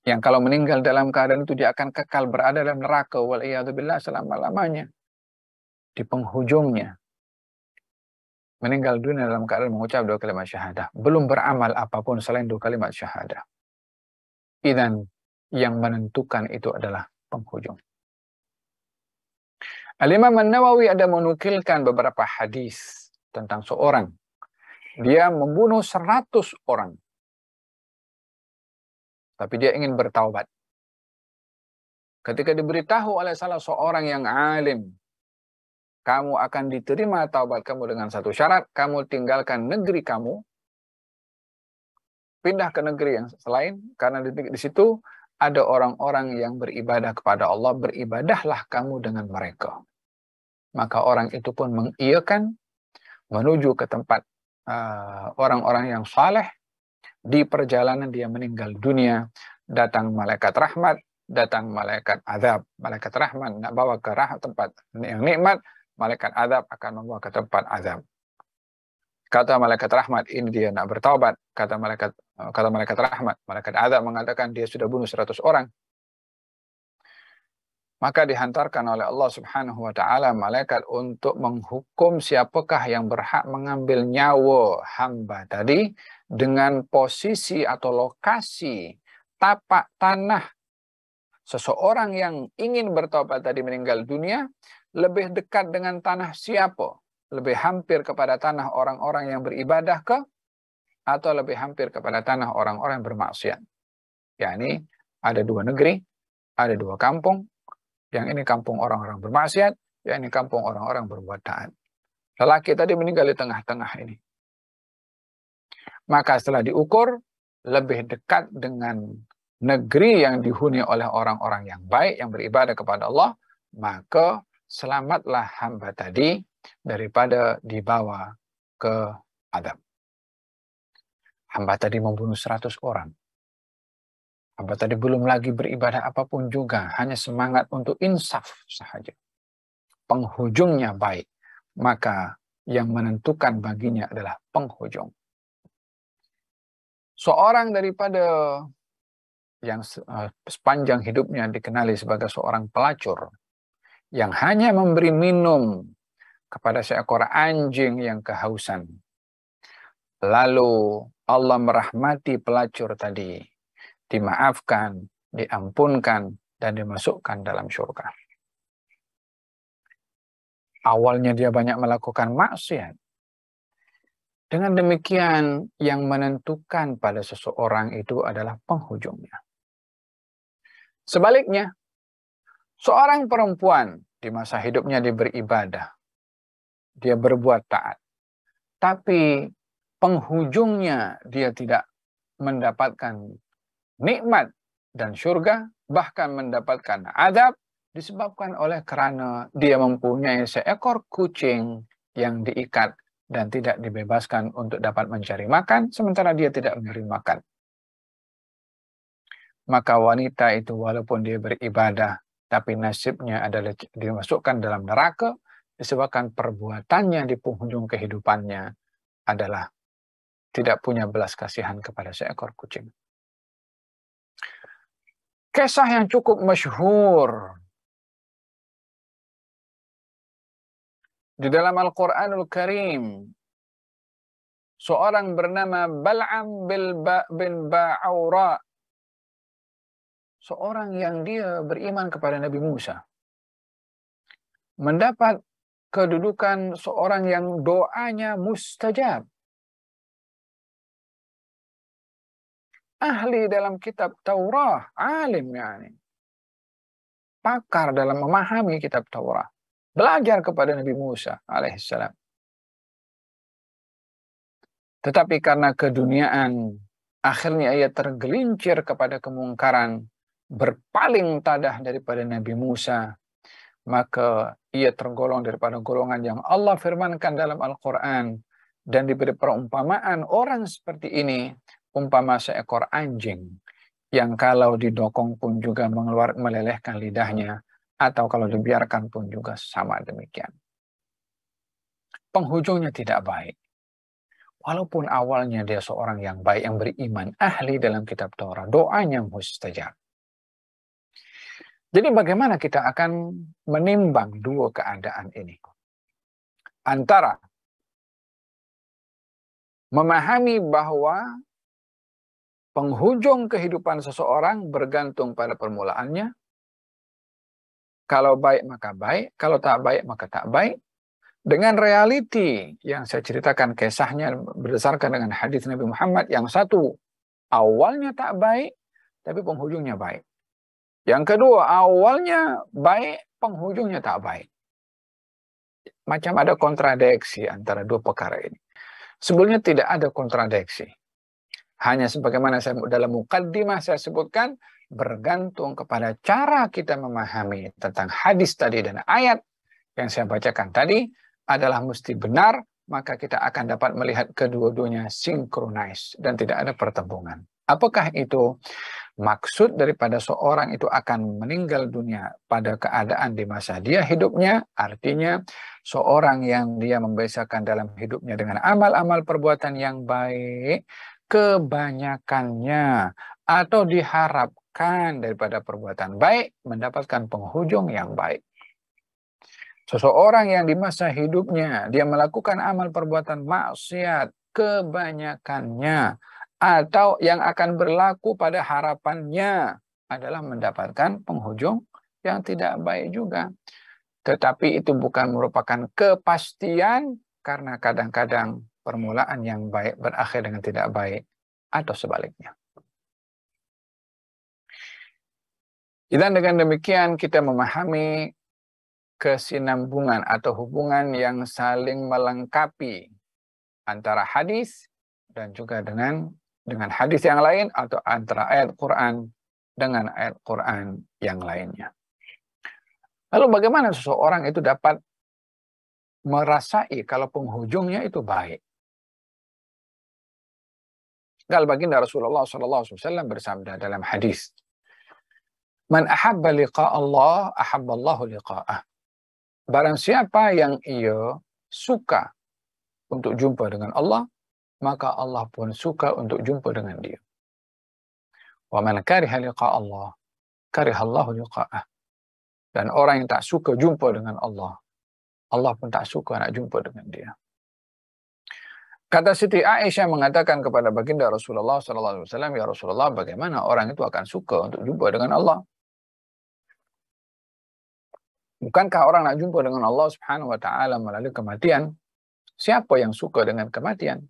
Yang kalau meninggal dalam keadaan itu dia akan kekal berada dalam neraka wal'iyadzubillah selama-lamanya. Di penghujungnya meninggal dunia dalam keadaan mengucap 2 kalimat syahadah, belum beramal apapun selain 2 kalimat syahadah. Idzan yang menentukan itu adalah penghujung. Al-Imam An-Nawawi ada menukilkan beberapa hadis tentang seorang, dia membunuh 100 orang. Tapi dia ingin bertaubat. Ketika diberitahu oleh salah seorang yang alim, kamu akan diterima taubat kamu dengan 1 syarat, kamu tinggalkan negeri kamu, pindah ke negeri yang selain, karena di situ ada orang-orang yang beribadah kepada Allah, beribadahlah kamu dengan mereka. Maka orang itu pun mengiyakan, menuju ke tempat orang-orang yang saleh. Di perjalanan dia meninggal dunia, datang malaikat rahmat, datang malaikat azab. Malaikat rahmat nak bawa ke tempat yang nikmat, malaikat azab akan membawa ke tempat azab. Kata malaikat rahmat, ini dia nak bertaubat. Kata malaikat rahmat, malaikat azab mengatakan dia sudah bunuh 100 orang. Maka dihantarkan oleh Allah Subhanahu wa taala malaikat untuk menghukum siapakah yang berhak mengambil nyawa hamba tadi dengan posisi atau lokasi tapak tanah seseorang yang ingin bertaubat tadi meninggal dunia lebih dekat dengan tanah siapa? Lebih hampir kepada tanah orang-orang yang beribadah ke atau lebih hampir kepada tanah orang-orang yang bermaksiat. Yakni ada dua negeri, ada dua kampung. Yang ini kampung orang-orang bermaksiat, yang ini kampung orang-orang berbuat taat. Lelaki tadi meninggal di tengah-tengah ini. Maka setelah diukur, lebih dekat dengan negeri yang dihuni oleh orang-orang yang baik, yang beribadah kepada Allah, maka selamatlah hamba tadi daripada dibawa ke azab. Hamba tadi membunuh 100 orang. Hamba tadi belum lagi beribadah apapun juga, hanya semangat untuk insaf sahaja. Penghujungnya baik, maka yang menentukan baginya adalah penghujung. Seorang daripada yang sepanjang hidupnya dikenali sebagai seorang pelacur, yang hanya memberi minum kepada seekor anjing yang kehausan. Lalu Allah merahmati pelacur tadi, dimaafkan, diampunkan, dan dimasukkan dalam surga. Awalnya dia banyak melakukan maksiat. Dengan demikian, yang menentukan pada seseorang itu adalah penghujungnya. Sebaliknya, seorang perempuan di masa hidupnya dia beribadah, dia berbuat taat, tapi penghujungnya dia tidak mendapatkan nikmat dan surga, bahkan mendapatkan azab, disebabkan oleh karena dia mempunyai seekor kucing yang diikat dan tidak dibebaskan untuk dapat mencari makan, sementara dia tidak memberi makan. Maka wanita itu walaupun dia beribadah, tapi nasibnya adalah dimasukkan dalam neraka, disebabkan perbuatannya di penghujung kehidupannya adalah tidak punya belas kasihan kepada seekor kucing. Kisah yang cukup masyhur di dalam Al-Quranul Karim, seorang bernama Bal'am bin Ba'aura, seorang yang dia beriman kepada Nabi Musa, mendapat kedudukan seorang yang doanya mustajab. Ahli dalam kitab Taurat, alim yani. Pakar dalam memahami kitab Taurat. Belajar kepada Nabi Musa alaihissalam. Tetapi karena keduniaan, akhirnya ia tergelincir kepada kemungkaran, berpaling tadah daripada Nabi Musa, maka ia tergolong daripada golongan yang Allah firmankan dalam Al-Quran, dan diberi perumpamaan orang seperti ini, umpama seekor anjing yang kalau didokong pun juga melelehkan lidahnya, atau kalau dibiarkan pun juga sama demikian. Penghujungnya tidak baik. Walaupun awalnya dia seorang yang baik, yang beriman, ahli dalam kitab Taurat, doanya mustajab. Jadi bagaimana kita akan menimbang dua keadaan ini? Antara memahami bahwa penghujung kehidupan seseorang bergantung pada permulaannya. Kalau baik maka baik, kalau tak baik maka tak baik. Dengan realiti yang saya ceritakan kisahnya berdasarkan dengan hadis Nabi Muhammad, yang satu awalnya tak baik, tapi penghujungnya baik. Yang kedua awalnya baik, penghujungnya tak baik. Macam ada kontradiksi antara dua perkara ini. Sebenarnya tidak ada kontradiksi. Hanya sebagaimana saya dalam mukaddimah saya sebutkan, bergantung kepada cara kita memahami tentang hadis tadi dan ayat yang saya bacakan tadi adalah mesti benar, maka kita akan dapat melihat kedua-duanya sinkronis dan tidak ada pertembungan. Apakah itu? maksud daripada seorang itu akan meninggal dunia pada keadaan di masa dia hidupnya, artinya seorang yang dia membiasakan dalam hidupnya dengan amal-amal perbuatan yang baik, kebanyakannya atau diharapkan daripada perbuatan baik mendapatkan penghujung yang baik. Seseorang yang di masa hidupnya dia melakukan amal perbuatan maksiat, kebanyakannya atau yang akan berlaku pada harapannya adalah mendapatkan penghujung yang tidak baik juga. Tetapi itu bukan merupakan kepastian, karena kadang-kadang permulaan yang baik berakhir dengan tidak baik atau sebaliknya. Dan dengan demikian kita memahami kesinambungan atau hubungan yang saling melengkapi antara hadis dan juga dengan hadis yang lain, atau antara ayat Quran dengan ayat Quran yang lainnya. Lalu bagaimana seseorang itu dapat merasai kalau penghujungnya itu baik? Gal baginda Rasulullah SAW bersabda dalam hadis, "Man ahabba liqa Allah, ahabba Allahu liqa'ah." Barang siapa yang ia suka untuk jumpa dengan Allah, maka Allah pun suka untuk jumpa dengan dia. Wa man kariha liqa Allah, kariha Allahu liqa'ah. Dan orang yang tak suka jumpa dengan Allah, Allah pun tak suka nak jumpa dengan dia. Kata Siti Aisyah mengatakan kepada baginda Rasulullah SAW, "Ya Rasulullah, bagaimana orang itu akan suka untuk jumpa dengan Allah? Bukankah orang nak jumpa dengan Allah Subhanahu wa taala melalui kematian? Siapa yang suka dengan kematian?"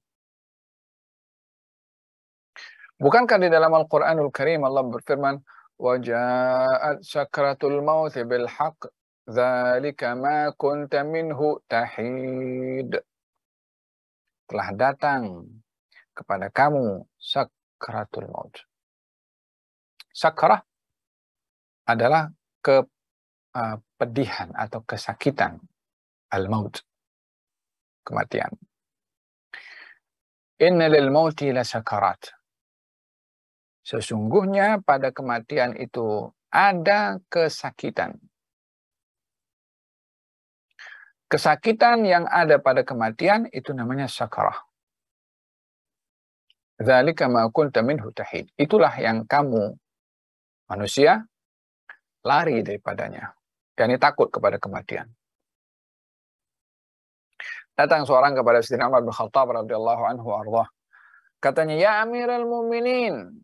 Bukankah di dalam Al-Quranul Karim Allah berfirman, "Waja'at sakratul maut bil haqq, dzalika ma kunta minhu tahid." Telah datang kepada kamu sakratul maut. Sakrah adalah kepedihan atau kesakitan. Al-maut, kematian. Inna lil mauti la sakarat. Sesungguhnya pada kematian itu ada kesakitan. Kesakitan yang ada pada kematian itu namanya sakarah. Dzalika ma kunta minhu tahid. Itulah yang kamu manusia lari daripadanya. yakni takut kepada kematian. Datang seorang kepada Sayyidina Umar bin Khattab radhiyallahu anhu arwah. Katanya, "Ya Amirul Mukminin,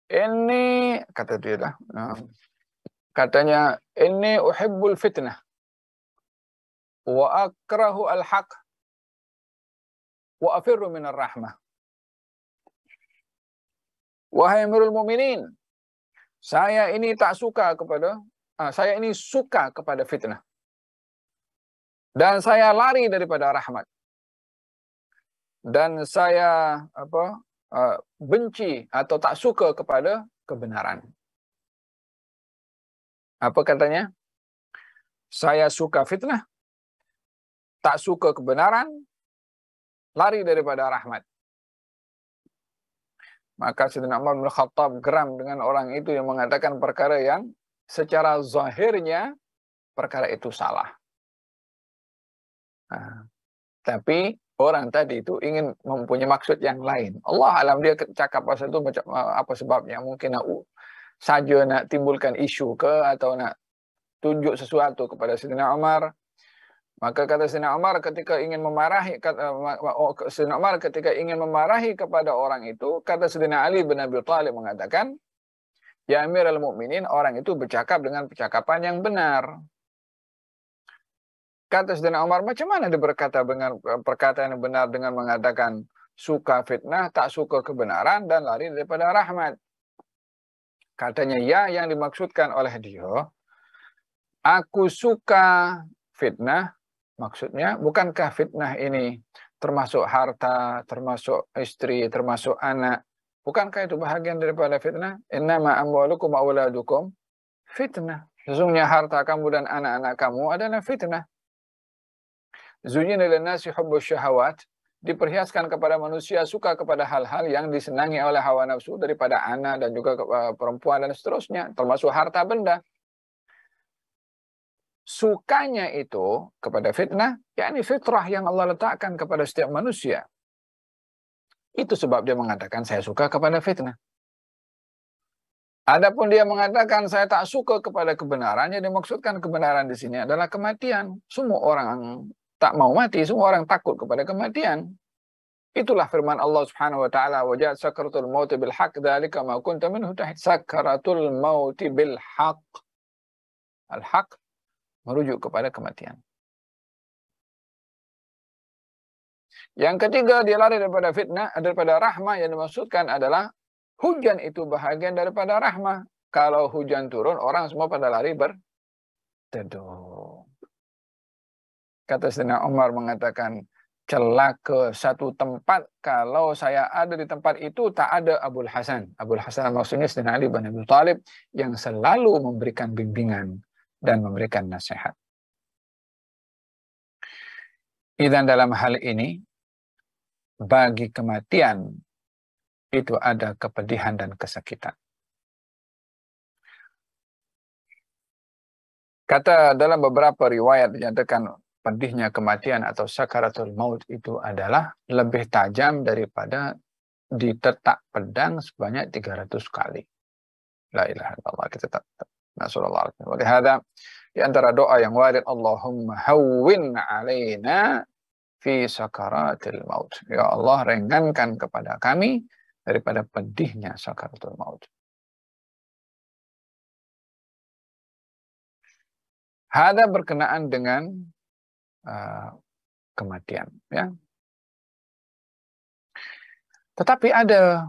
ini," kata dia lah, katanya, "Inni uhibbul fitnah wa akrahu al-haq wa afirru minar rahmah." Wahai Amirul Mukminin, saya ini suka kepada fitnah. Dan saya lari daripada rahmat. Dan saya benci atau tak suka kepada kebenaran. Apa katanya? Saya suka fitnah, tak suka kebenaran, lari daripada rahmat. Maka Sayyidina Umar bin Khattab geram dengan orang itu yang mengatakan perkara yang secara zahirnya perkara itu salah. Tapi orang tadi itu ingin mempunyai maksud yang lain. Allah alam dia cakap pasal itu macam apa sebabnya. Mungkin saja nak timbulkan isu ke atau nak tunjuk sesuatu kepada Sayyidina Umar. Maka kata Sayyidina Umar ketika ingin memarahi kepada orang itu, kata Sayyidina Ali bin Abi Thalib mengatakan, "Ya Amirul Mukminin, orang itu bercakap dengan percakapan yang benar." Kata Sayyidina Umar, macam mana dia berkata dengan perkataan yang benar dengan mengatakan suka fitnah, tak suka kebenaran, dan lari daripada rahmat? Katanya, ya, yang dimaksudkan oleh dia, aku suka fitnah, maksudnya bukankah fitnah ini termasuk harta, termasuk istri, termasuk anak? Bukankah itu bahagian daripada fitnah? Innama amwalukum wa auladukum fitnah. Sesungguhnya harta kamu dan anak-anak kamu adalah fitnah. Zuyyina lin-nasi hubbus syahawat diperhiaskan kepada manusia, suka kepada hal-hal yang disenangi oleh hawa nafsu daripada anak dan juga perempuan dan seterusnya, termasuk harta benda. Sukanya itu kepada fitnah, yakni fitrah yang Allah letakkan kepada setiap manusia. Itu sebab dia mengatakan saya suka kepada fitnah. Adapun dia mengatakan saya tak suka kepada kebenaran, yang dimaksudkan kebenaran di sini adalah kematian. Semua orang tak mau mati, semua orang takut kepada kematian. Itulah firman Allah Subhanahu wa taala, "Wa ja'at sakratul maut bil haqq, dzalika ma kunta minhu tahid." Sakratul maut bil haqq. Al-haq merujuk kepada kematian. Yang ketiga, dia lari daripada fitnah, daripada rahmah, yang dimaksudkan adalah hujan itu bahagian daripada rahmah. Kalau hujan turun, orang semua pada lari berteduh. Kata Sayyidina Umar mengatakan, celaka satu tempat kalau saya ada di tempat itu tak ada Abul Hasan. Abul Hasan maksudnya Sayyidina Ali bin Abi Thalib yang selalu memberikan bimbingan dan memberikan nasihat. Dan dalam hal ini, bagi kematian itu ada kepedihan dan kesakitan. Kata dalam beberapa riwayat dinyatakan pedihnya kematian atau sakaratul maut itu adalah lebih tajam daripada ditetak pedang sebanyak 300 kali. La ilaha illallah, kita tak nasallallahu alaihi wa sallam. Di antara doa yang warid, Allahumma hawwin alaina fi sakaratil maut. Ya Allah, ringankan kepada kami daripada pedihnya sakaratul maut. Hada berkenaan dengan kematian, ya. Tetapi ada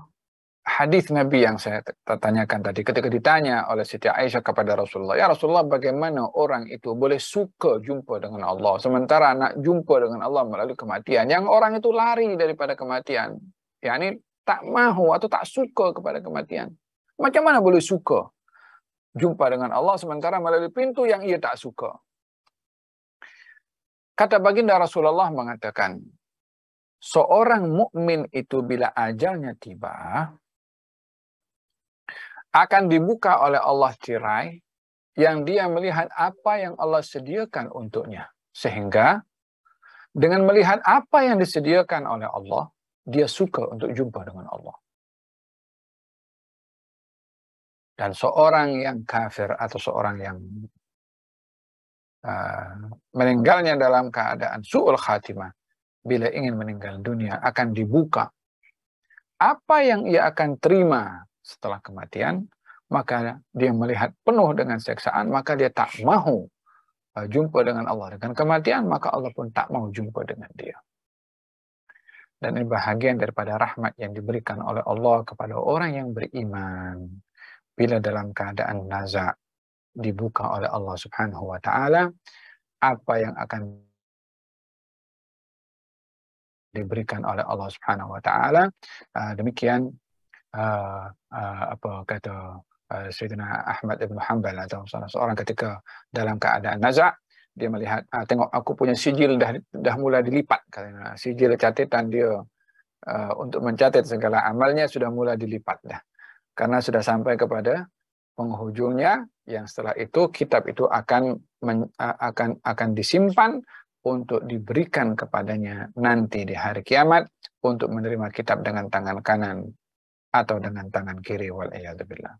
hadis Nabi yang saya tanyakan tadi ketika ditanya oleh Siti Aisyah kepada Rasulullah, ya Rasulullah, bagaimana orang itu boleh suka jumpa dengan Allah sementara nak jumpa dengan Allah melalui kematian, yang orang itu lari daripada kematian, yakni tak mahu atau tak suka kepada kematian. Macam mana boleh suka jumpa dengan Allah sementara melalui pintu yang ia tak suka? Kata baginda Rasulullah mengatakan, seorang mukmin itu bila ajalnya tiba akan dibuka oleh Allah tirai yang dia melihat apa yang Allah sediakan untuknya. Sehingga dengan melihat apa yang disediakan oleh Allah, dia suka untuk jumpa dengan Allah. Dan seorang yang kafir atau seorang yang meninggalnya dalam keadaan su'ul khatimah, bila ingin meninggal dunia akan dibuka apa yang ia akan terima setelah kematian, maka dia melihat penuh dengan siksaan, maka dia tak mahu jumpa dengan Allah. Dengan kematian, maka Allah pun tak mahu jumpa dengan dia. Dan ini bahagian daripada rahmat yang diberikan oleh Allah kepada orang yang beriman. Bila dalam keadaan naza' dibuka oleh Allah Subhanahu wa taala apa yang akan diberikan oleh Allah Subhanahu wa taala. Demikian apa kata Sayyidina Ahmad Ibn Hanbal atau salah seorang ketika dalam keadaan naza', dia melihat, tengok aku punya sijil dah mula dilipat, katanya. Sijil catatan dia untuk mencatat segala amalnya sudah mula dilipat dah. Karena sudah sampai kepada penghujungnya, yang setelah itu kitab itu akan disimpan untuk diberikan kepadanya nanti di hari kiamat untuk menerima kitab dengan tangan kanan atau dengan tangan kiri, wal'iyadzubillah.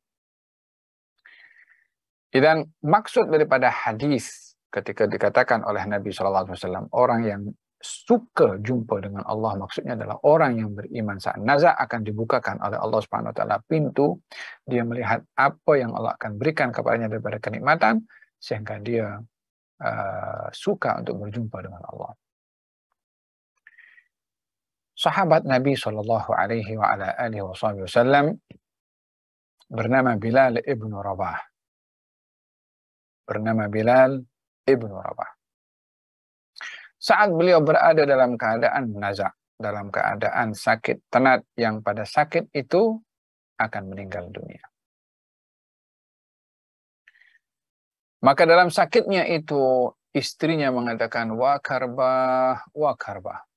Dan maksud daripada hadis ketika dikatakan oleh Nabi SAW, orang yang suka jumpa dengan Allah, maksudnya adalah orang yang beriman. Saat naza' akan dibukakan oleh Allah Subhanahu wa taala pintu, dia melihat apa yang Allah akan berikan kepadanya daripada kenikmatan, sehingga dia suka untuk berjumpa dengan Allah. Sahabat Nabi sallallahu alaihi wa ala alihi wasallam bernama Bilal ibn Rabah. Saat beliau berada dalam keadaan naza', dalam keadaan sakit tenat, yang pada sakit itu akan meninggal dunia. Maka dalam sakitnya itu istrinya mengatakan, wa karbah, wa karbah.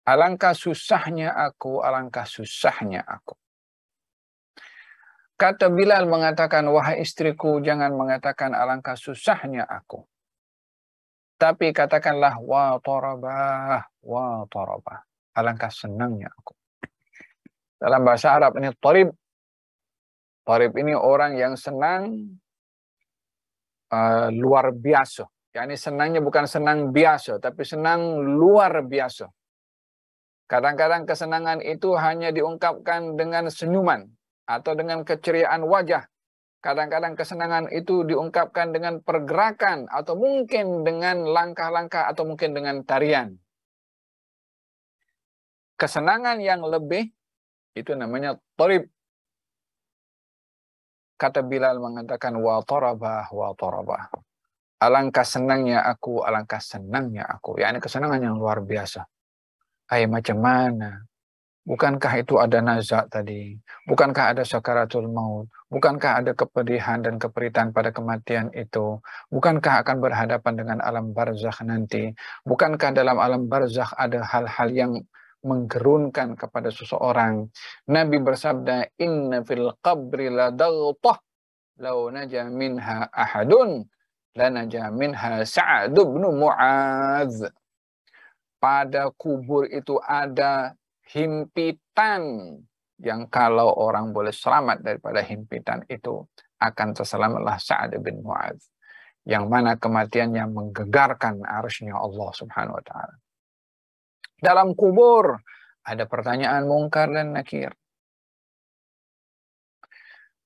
Alangkah susahnya aku, alangkah susahnya aku. Kata Bilal mengatakan, wahai istriku, jangan mengatakan alangkah susahnya aku. Tapi katakanlah, wa tarabah, wa tarabah. Alangkah senangnya aku. Dalam bahasa Arab ini tarib. Tarib ini orang yang senang luar biasa. Yani senangnya bukan senang biasa, tapi senang luar biasa. Kadang-kadang kesenangan itu hanya diungkapkan dengan senyuman atau dengan keceriaan wajah. Kadang-kadang kesenangan itu diungkapkan dengan pergerakan atau mungkin dengan langkah-langkah atau mungkin dengan tarian. Kesenangan yang lebih itu namanya tarib. Kata Bilal mengatakan wa tarabah, wa tarabah. Alangkah senangnya aku, alangkah senangnya aku. Yani kesenangan yang luar biasa. Hai, macam mana? Bukankah itu ada nazak tadi? Bukankah ada sakaratul maut? Bukankah ada kepedihan dan keperitan pada kematian itu? Bukankah akan berhadapan dengan alam barzakh nanti? Bukankah dalam alam barzakh ada hal-hal yang menggerunkan kepada seseorang? Nabi bersabda, inna fil qabri ladaghthah law naja minha ahadun lanaja minha Sa'ad bin Mu'adz. Pada kubur itu ada himpitan yang kalau orang boleh selamat daripada himpitan itu, akan terselamatlah Sa'ad bin Mu'adz, yang mana kematiannya menggegarkan arsy-Nya Allah Subhanahu wa taala. Dalam kubur ada pertanyaan mungkar dan nakir.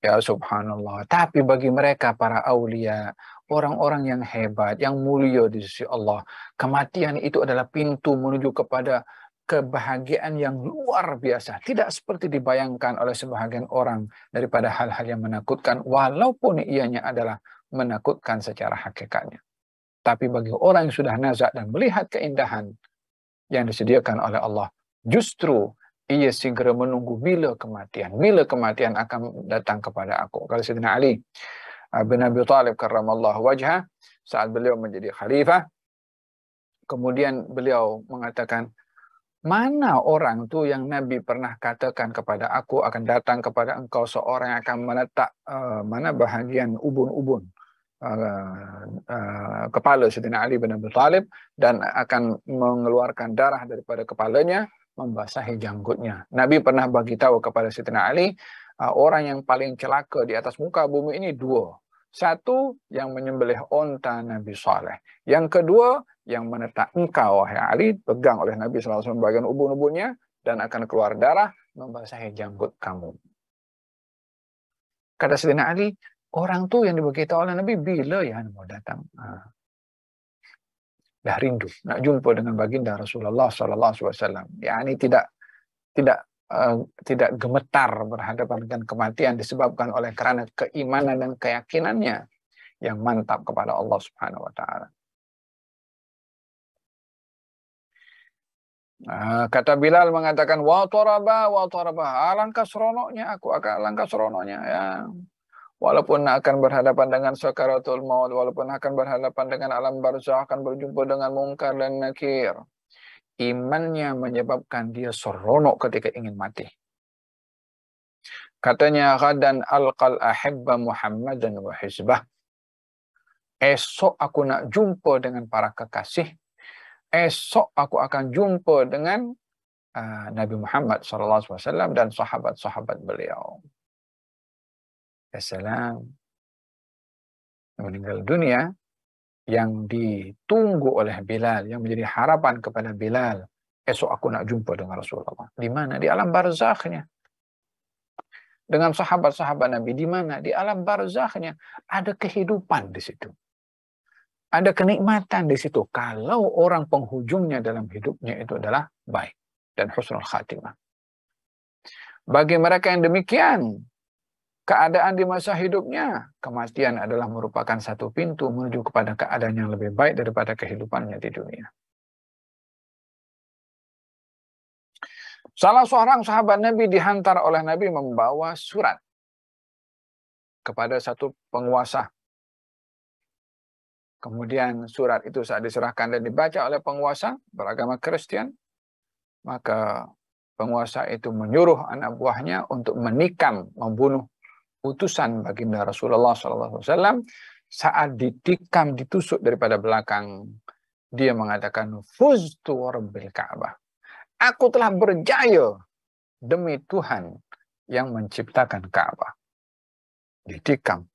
Ya subhanallah. Tapi bagi mereka para aulia, orang-orang yang hebat, yang mulia di sisi Allah, kematian itu adalah pintu menuju kepada kebahagiaan yang luar biasa. Tidak seperti dibayangkan oleh sebahagian orang daripada hal-hal yang menakutkan, walaupun ianya adalah menakutkan secara hakikatnya. Tapi bagi orang yang sudah nazak dan melihat keindahan yang disediakan oleh Allah, justru ia segera menunggu bila kematian akan datang kepada aku. Kalau Sayyidina Ali bin Abi Thalib karramallahu wajhah, saat beliau menjadi khalifah, kemudian beliau mengatakan, mana orang tu yang Nabi pernah katakan kepada aku akan datang kepada engkau seorang yang akan meletak mana bahagian ubun-ubun kepala Sayyidina Ali bin Abi Thalib dan akan mengeluarkan darah daripada kepalanya, membasahi janggutnya. Nabi pernah bagi tahu kepada Sayyidina Ali, orang yang paling celaka di atas muka bumi ini dua. Satu, yang menyembelih onta Nabi Saleh. Yang kedua, yang menetak engkau, wahai Ali, pegang oleh Nabi SAW bagian ubun-ubunnya, dan akan keluar darah, membasahi janggut kamu. Kata Sayyidina Ali, orang tu yang diberitahu oleh Nabi, bila ya mau datang? Dah rindu nak jumpa dengan baginda Rasulullah SAW. Yani tidak gemetar berhadapan dengan kematian disebabkan oleh kerana keimanan dan keyakinannya yang mantap kepada Allah Subhanahu wa taala. Kata Bilal mengatakan wa tarabah, alangkah seronoknya aku, alangkah seronoknya ya. Walaupun akan berhadapan dengan sakaratul maut, walaupun akan berhadapan dengan alam barzakh, akan berjumpa dengan mungkar dan nakir, imannya menyebabkan dia seronok ketika ingin mati. Katanya, ghadan alqal ahibba Muhammadan wa hizbah. Esok aku nak jumpa dengan para kekasih. Esok aku akan jumpa dengan Nabi Muhammad SAW dan sahabat-sahabat beliau. Assalam. Meninggal dunia yang ditunggu oleh Bilal, yang menjadi harapan kepada Bilal, esok aku nak jumpa dengan Rasulullah. Di mana? Di alam barzakhnya. Dengan sahabat-sahabat Nabi, di mana? Di alam barzakhnya. Ada kehidupan di situ. Ada kenikmatan di situ. Kalau orang penghujungnya dalam hidupnya itu adalah baik dan husnul khatimah. Bagi mereka yang demikian, keadaan di masa hidupnya, kematian adalah merupakan satu pintu menuju kepada keadaan yang lebih baik daripada kehidupannya di dunia. Salah seorang sahabat Nabi dihantar oleh Nabi membawa surat kepada satu penguasa. Kemudian surat itu saat diserahkan dan dibaca oleh penguasa beragama Kristen, maka penguasa itu menyuruh anak buahnya untuk menikam, membunuh utusan baginda Rasulullah SAW. Saat ditikam, ditusuk daripada belakang, dia mengatakan, "Fuztu wa rabbil Ka'bah." Aku telah berjaya demi Tuhan yang menciptakan Ka'bah. Ditikam,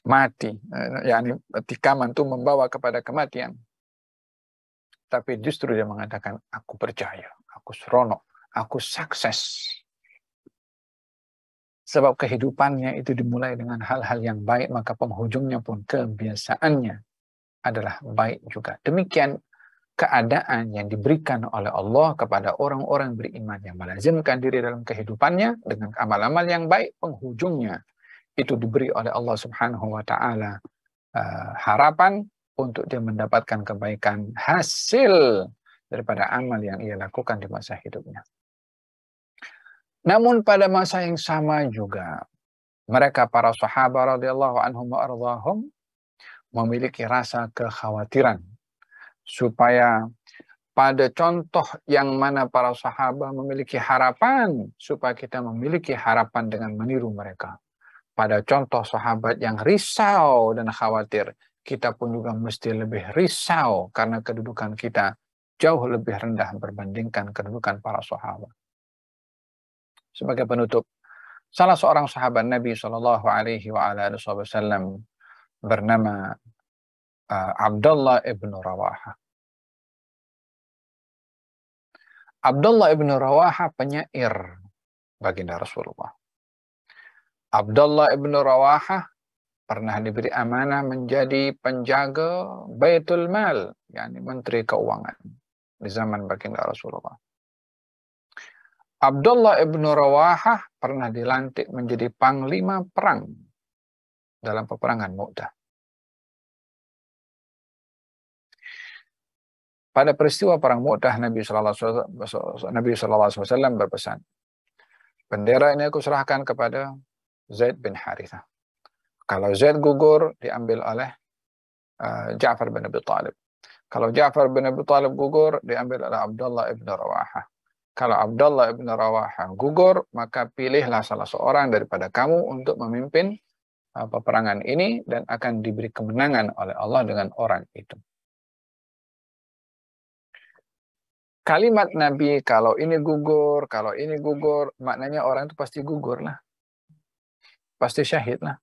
mati. Yani tikaman itu membawa kepada kematian. Tapi justru dia mengatakan, aku berjaya, aku seronok, aku sukses. Sebab kehidupannya itu dimulai dengan hal-hal yang baik, maka penghujungnya pun kebiasaannya adalah baik juga. Demikian keadaan yang diberikan oleh Allah kepada orang-orang beriman yang melazimkan diri dalam kehidupannya dengan amal-amal yang baik, penghujungnya itu diberi oleh Allah Subhanahu wa taala harapan untuk dia mendapatkan kebaikan hasil daripada amal yang ia lakukan di masa hidupnya. Namun pada masa yang sama juga mereka para sahabat radhiyallahu anhum wa ardhahum memiliki rasa kekhawatiran supaya pada contoh yang mana para sahabat memiliki harapan, supaya kita memiliki harapan dengan meniru mereka. Pada contoh sahabat yang risau dan khawatir, kita pun juga mesti lebih risau karena kedudukan kita jauh lebih rendah berbandingkan kedudukan para sahabat. Sebagai penutup, salah seorang sahabat Nabi SAW bernama Abdullah ibn Rawaha. Abdullah ibn Rawaha penyair baginda Rasulullah. Abdullah ibn Rawaha pernah diberi amanah menjadi penjaga Baitul Mal, yakni menteri keuangan di zaman baginda Rasulullah. Abdullah ibn Rawaha pernah dilantik menjadi panglima perang dalam peperangan Mu'tah. Pada peristiwa perang Mu'tah, Nabi SAW berpesan, bendera ini aku serahkan kepada Zaid bin Harithah. Kalau Zaid gugur, diambil oleh Ja'far bin Abi Talib. Kalau Ja'far bin Abi Talib gugur, diambil oleh Abdullah ibn Rawaha. Kalau Abdullah ibn Rawaha gugur, maka pilihlah salah seorang daripada kamu untuk memimpin peperangan ini dan akan diberi kemenangan oleh Allah dengan orang itu. Kalimat Nabi, kalau ini gugur, maknanya orang itu pasti gugur lah. Pasti syahid lah.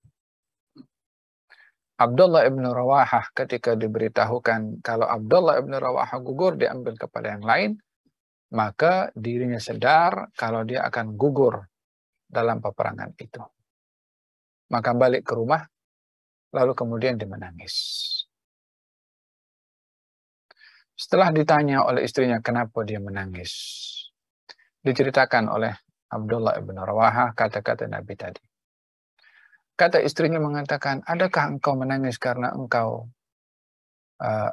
Abdullah ibn Rawaha ketika diberitahukan kalau Abdullah ibn Rawaha gugur diambil kepada yang lain, maka dirinya sadar kalau dia akan gugur dalam peperangan itu. Maka balik ke rumah, lalu kemudian dia menangis. Setelah ditanya oleh istrinya kenapa dia menangis, diceritakan oleh Abdullah ibn Rawaha kata-kata Nabi tadi. Kata istrinya mengatakan, adakah engkau menangis karena engkau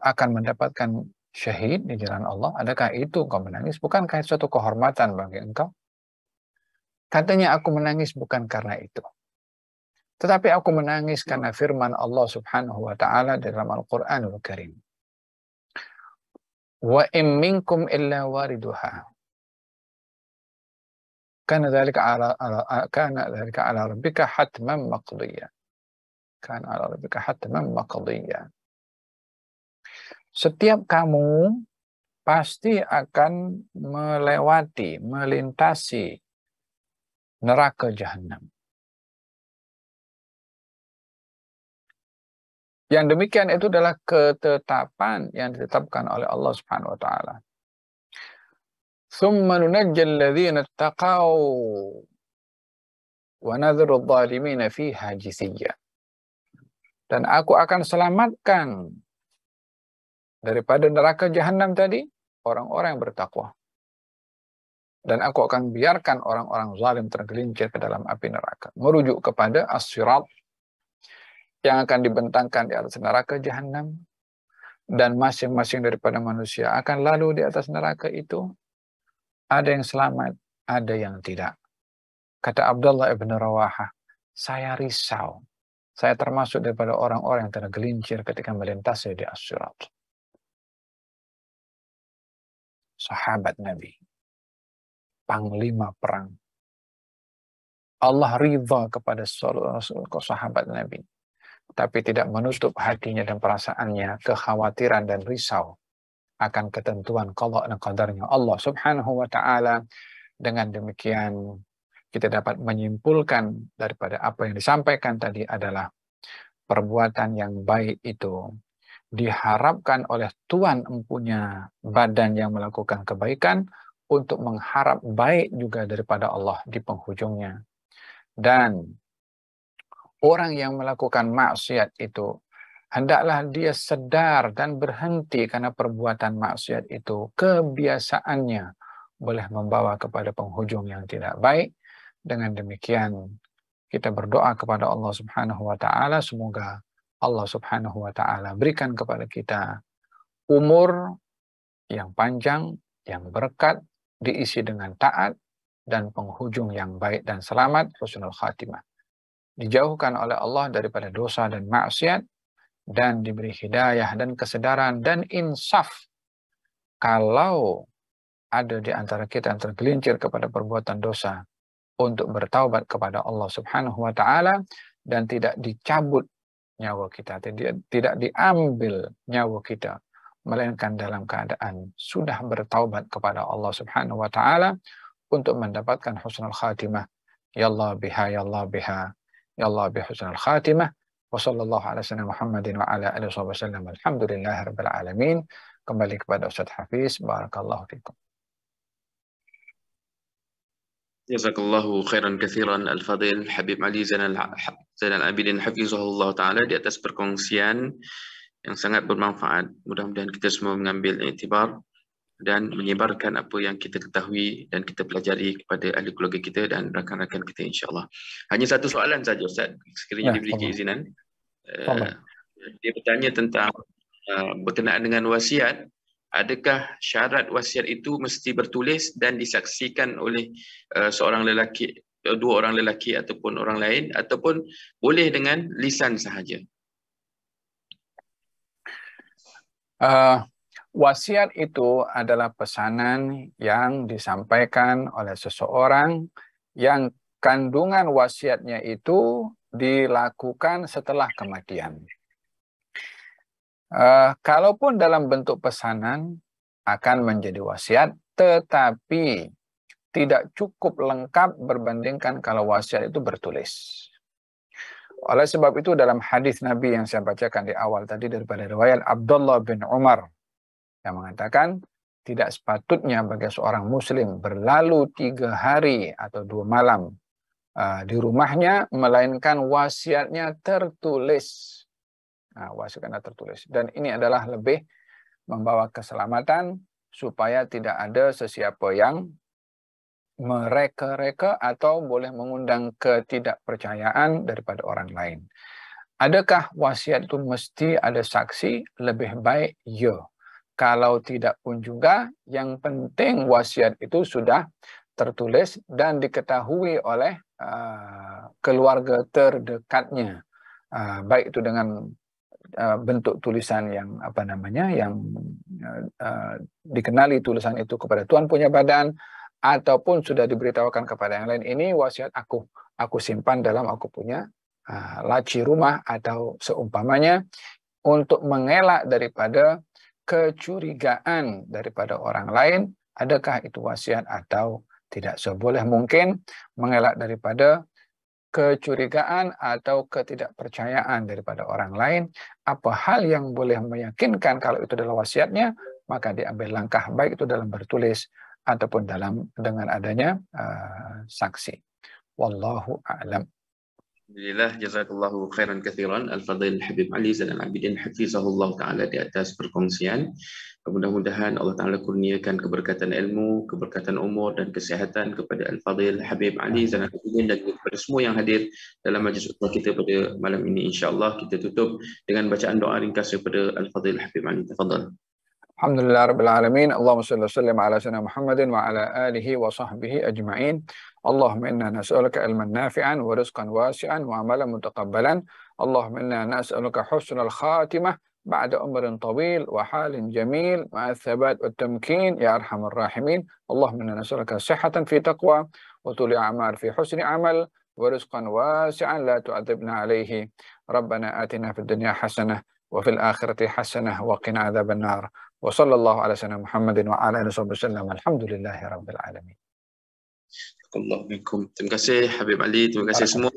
akan mendapatkan syahid di jalan Allah? Adakah itu engkau menangis? Bukankah itu suatu kehormatan bagi engkau? Katanya, aku menangis bukan karena itu. Tetapi aku menangis karena firman Allah Subhanahu wa taala dalam Al-Qur'anul Karim. Wa in minkum illa wariduha. Kana dzalika ala rabbika hatman maqdiyya. Kana ala rabbika hatman maqdiyya. Setiap kamu pasti akan melintasi neraka jahanam. Yang demikian itu adalah ketetapan yang ditetapkan oleh Allah Subhanahu wa taala. Tsumma nunajjal ladzina ittaqaw wa nadharu adh-dhalimina fiha jisiyya. Dan aku akan selamatkan daripada neraka jahanam tadi orang-orang yang bertakwa. Dan aku akan biarkan orang-orang zalim tergelincir ke dalam api neraka. Merujuk kepada as-sirat yang akan dibentangkan di atas neraka jahanam. Dan masing-masing daripada manusia akan lalu di atas neraka itu. Ada yang selamat, ada yang tidak. Kata Abdullah ibn Rawaha, saya risau. Saya termasuk daripada orang-orang yang tergelincir ketika melintasi di as-sirat. sahabat Nabi, panglima perang. Allah ridha kepada sahabat Nabi, tapi tidak menutup hatinya dan perasaannya kekhawatiran dan risau akan ketentuan qada dan qadarnya Allah Subhanahu wa taala. Dengan demikian kita dapat menyimpulkan daripada apa yang disampaikan tadi adalah perbuatan yang baik itu diharapkan oleh tuan empunya badan yang melakukan kebaikan untuk mengharap baik juga daripada Allah di penghujungnya. Dan orang yang melakukan maksiat itu hendaklah dia sadar dan berhenti karena perbuatan maksiat itu kebiasaannya boleh membawa kepada penghujung yang tidak baik. Dengan demikian kita berdoa kepada Allah Subhanahu wa taala, semoga Allah Subhanahu wa taala berikan kepada kita umur yang panjang, yang berkat, diisi dengan taat dan penghujung yang baik dan selamat, husnul khatimah. Dijauhkan oleh Allah daripada dosa dan maksiat, dan diberi hidayah dan kesedaran dan insaf. Kalau ada di antara kita yang tergelincir kepada perbuatan dosa, untuk bertaubat kepada Allah Subhanahu wa taala dan tidak dicabut nyawa kita, tidak diambil nyawa kita, melainkan dalam keadaan sudah bertaubat kepada Allah Subhanahu wa taala untuk mendapatkan husnul khatimah. Ya Allah biha, ya Allah biha, ya Allah bi husnul khatimah. Wa sallallahu ala sayyidina Muhammadin wa ala alihi wasallam. Alhamdulillahirabbil alamin. Kembali kepada Ustaz Hafiz. Barakallahu fikum. Jazakallahu khairan kathiran Al-Fadhil Habib Ali Zainal Abidin hafizahullah ta'ala di atas perkongsian yang sangat bermanfaat. Mudah-mudahan kita semua mengambil iktibar dan menyebarkan apa yang kita ketahui dan kita pelajari kepada ahli keluarga kita dan rakan-rakan kita, insyaAllah. Hanya satu soalan saja Ustaz, sekiranya diberi keizinan. Dia bertanya tentang berkenaan dengan wasiat. Adakah syarat wasiat itu mesti bertulis dan disaksikan oleh seorang lelaki, dua orang lelaki ataupun orang lain, ataupun boleh dengan lisan sahaja? Wasiat itu adalah pesanan yang disampaikan oleh seseorang yang kandungan wasiatnya itu dilakukan setelah kematian. Kalaupun dalam bentuk pesanan akan menjadi wasiat, tetapi tidak cukup lengkap berbandingkan kalau wasiat itu bertulis. Oleh sebab itu dalam hadis Nabi yang saya bacakan di awal tadi daripada riwayat Abdullah bin Umar yang mengatakan tidak sepatutnya bagi seorang muslim berlalu 3 hari atau 2 malam di rumahnya melainkan wasiatnya tertulis. Wasiatnya tertulis. Dan ini adalah lebih membawa keselamatan supaya tidak ada sesiapa yang mereka-reka atau boleh mengundang ketidakpercayaan daripada orang lain. Adakah wasiat itu mesti ada saksi? Lebih baik ya. Kalau tidak pun juga, yang penting wasiat itu sudah tertulis dan diketahui oleh keluarga terdekatnya. Baik itu dengan bentuk tulisan yang yang dikenali tulisan itu kepada tuan punya badan, ataupun sudah diberitahukan kepada yang lain, ini wasiat aku simpan dalam aku punya laci rumah atau seumpamanya, untuk mengelak daripada kecurigaan daripada orang lain, adakah itu wasiat atau tidak. Seboleh mungkin mengelak daripada kecurigaan atau ketidakpercayaan daripada orang lain. Apa hal yang boleh meyakinkan kalau itu adalah wasiatnya, maka diambil langkah baik itu dalam bertulis ataupun dengan adanya saksi. Wallahu a'lam. Alhamdulillah, jazakallahu khairan kathiran Al-Fadhil Habib Ali Zainal Abidin hafizahullah ta'ala di atas perkongsian. Mudah-mudahan Allah Ta'ala kurniakan keberkatan ilmu, keberkatan umur dan kesihatan kepada Al-Fadhil Habib Ali Zainal Abidin dan kepada semua yang hadir dalam majlis utama kita pada malam ini. InsyaAllah kita tutup dengan bacaan doa ringkas daripada Al-Fadhil Habib Ali. Tafadhal. Alhamdulillah Rabbil Alamin. Allahumma salli wa sallim ala sayyidina Muhammadin wa ala alihi wa sahbihi ajma'in. Allahumma inna nas'aluka ilman nafi'an wa rizqan wasi'an wa amalan mutaqabbalan. Allahumma inna nas'aluka husnal khatimah بعد عمر طويل وحال جميل مع الثبات والتمكين يا أرحم الراحمين. اللهم إنا نسألك صحة في تقوى وطول أعمال في حسن عمل ورزقا واسعا لا تعذبنا عليه. ربنا آتنا في الدنيا حسنة وفي الآخرة حسنة وقنا عذاب النار. وصلى الله على سيدنا محمد وعلى آله وصحبه وسلم. الحمد لله رب العالمين. Terima kasih Habib Ali, terima kasih semua.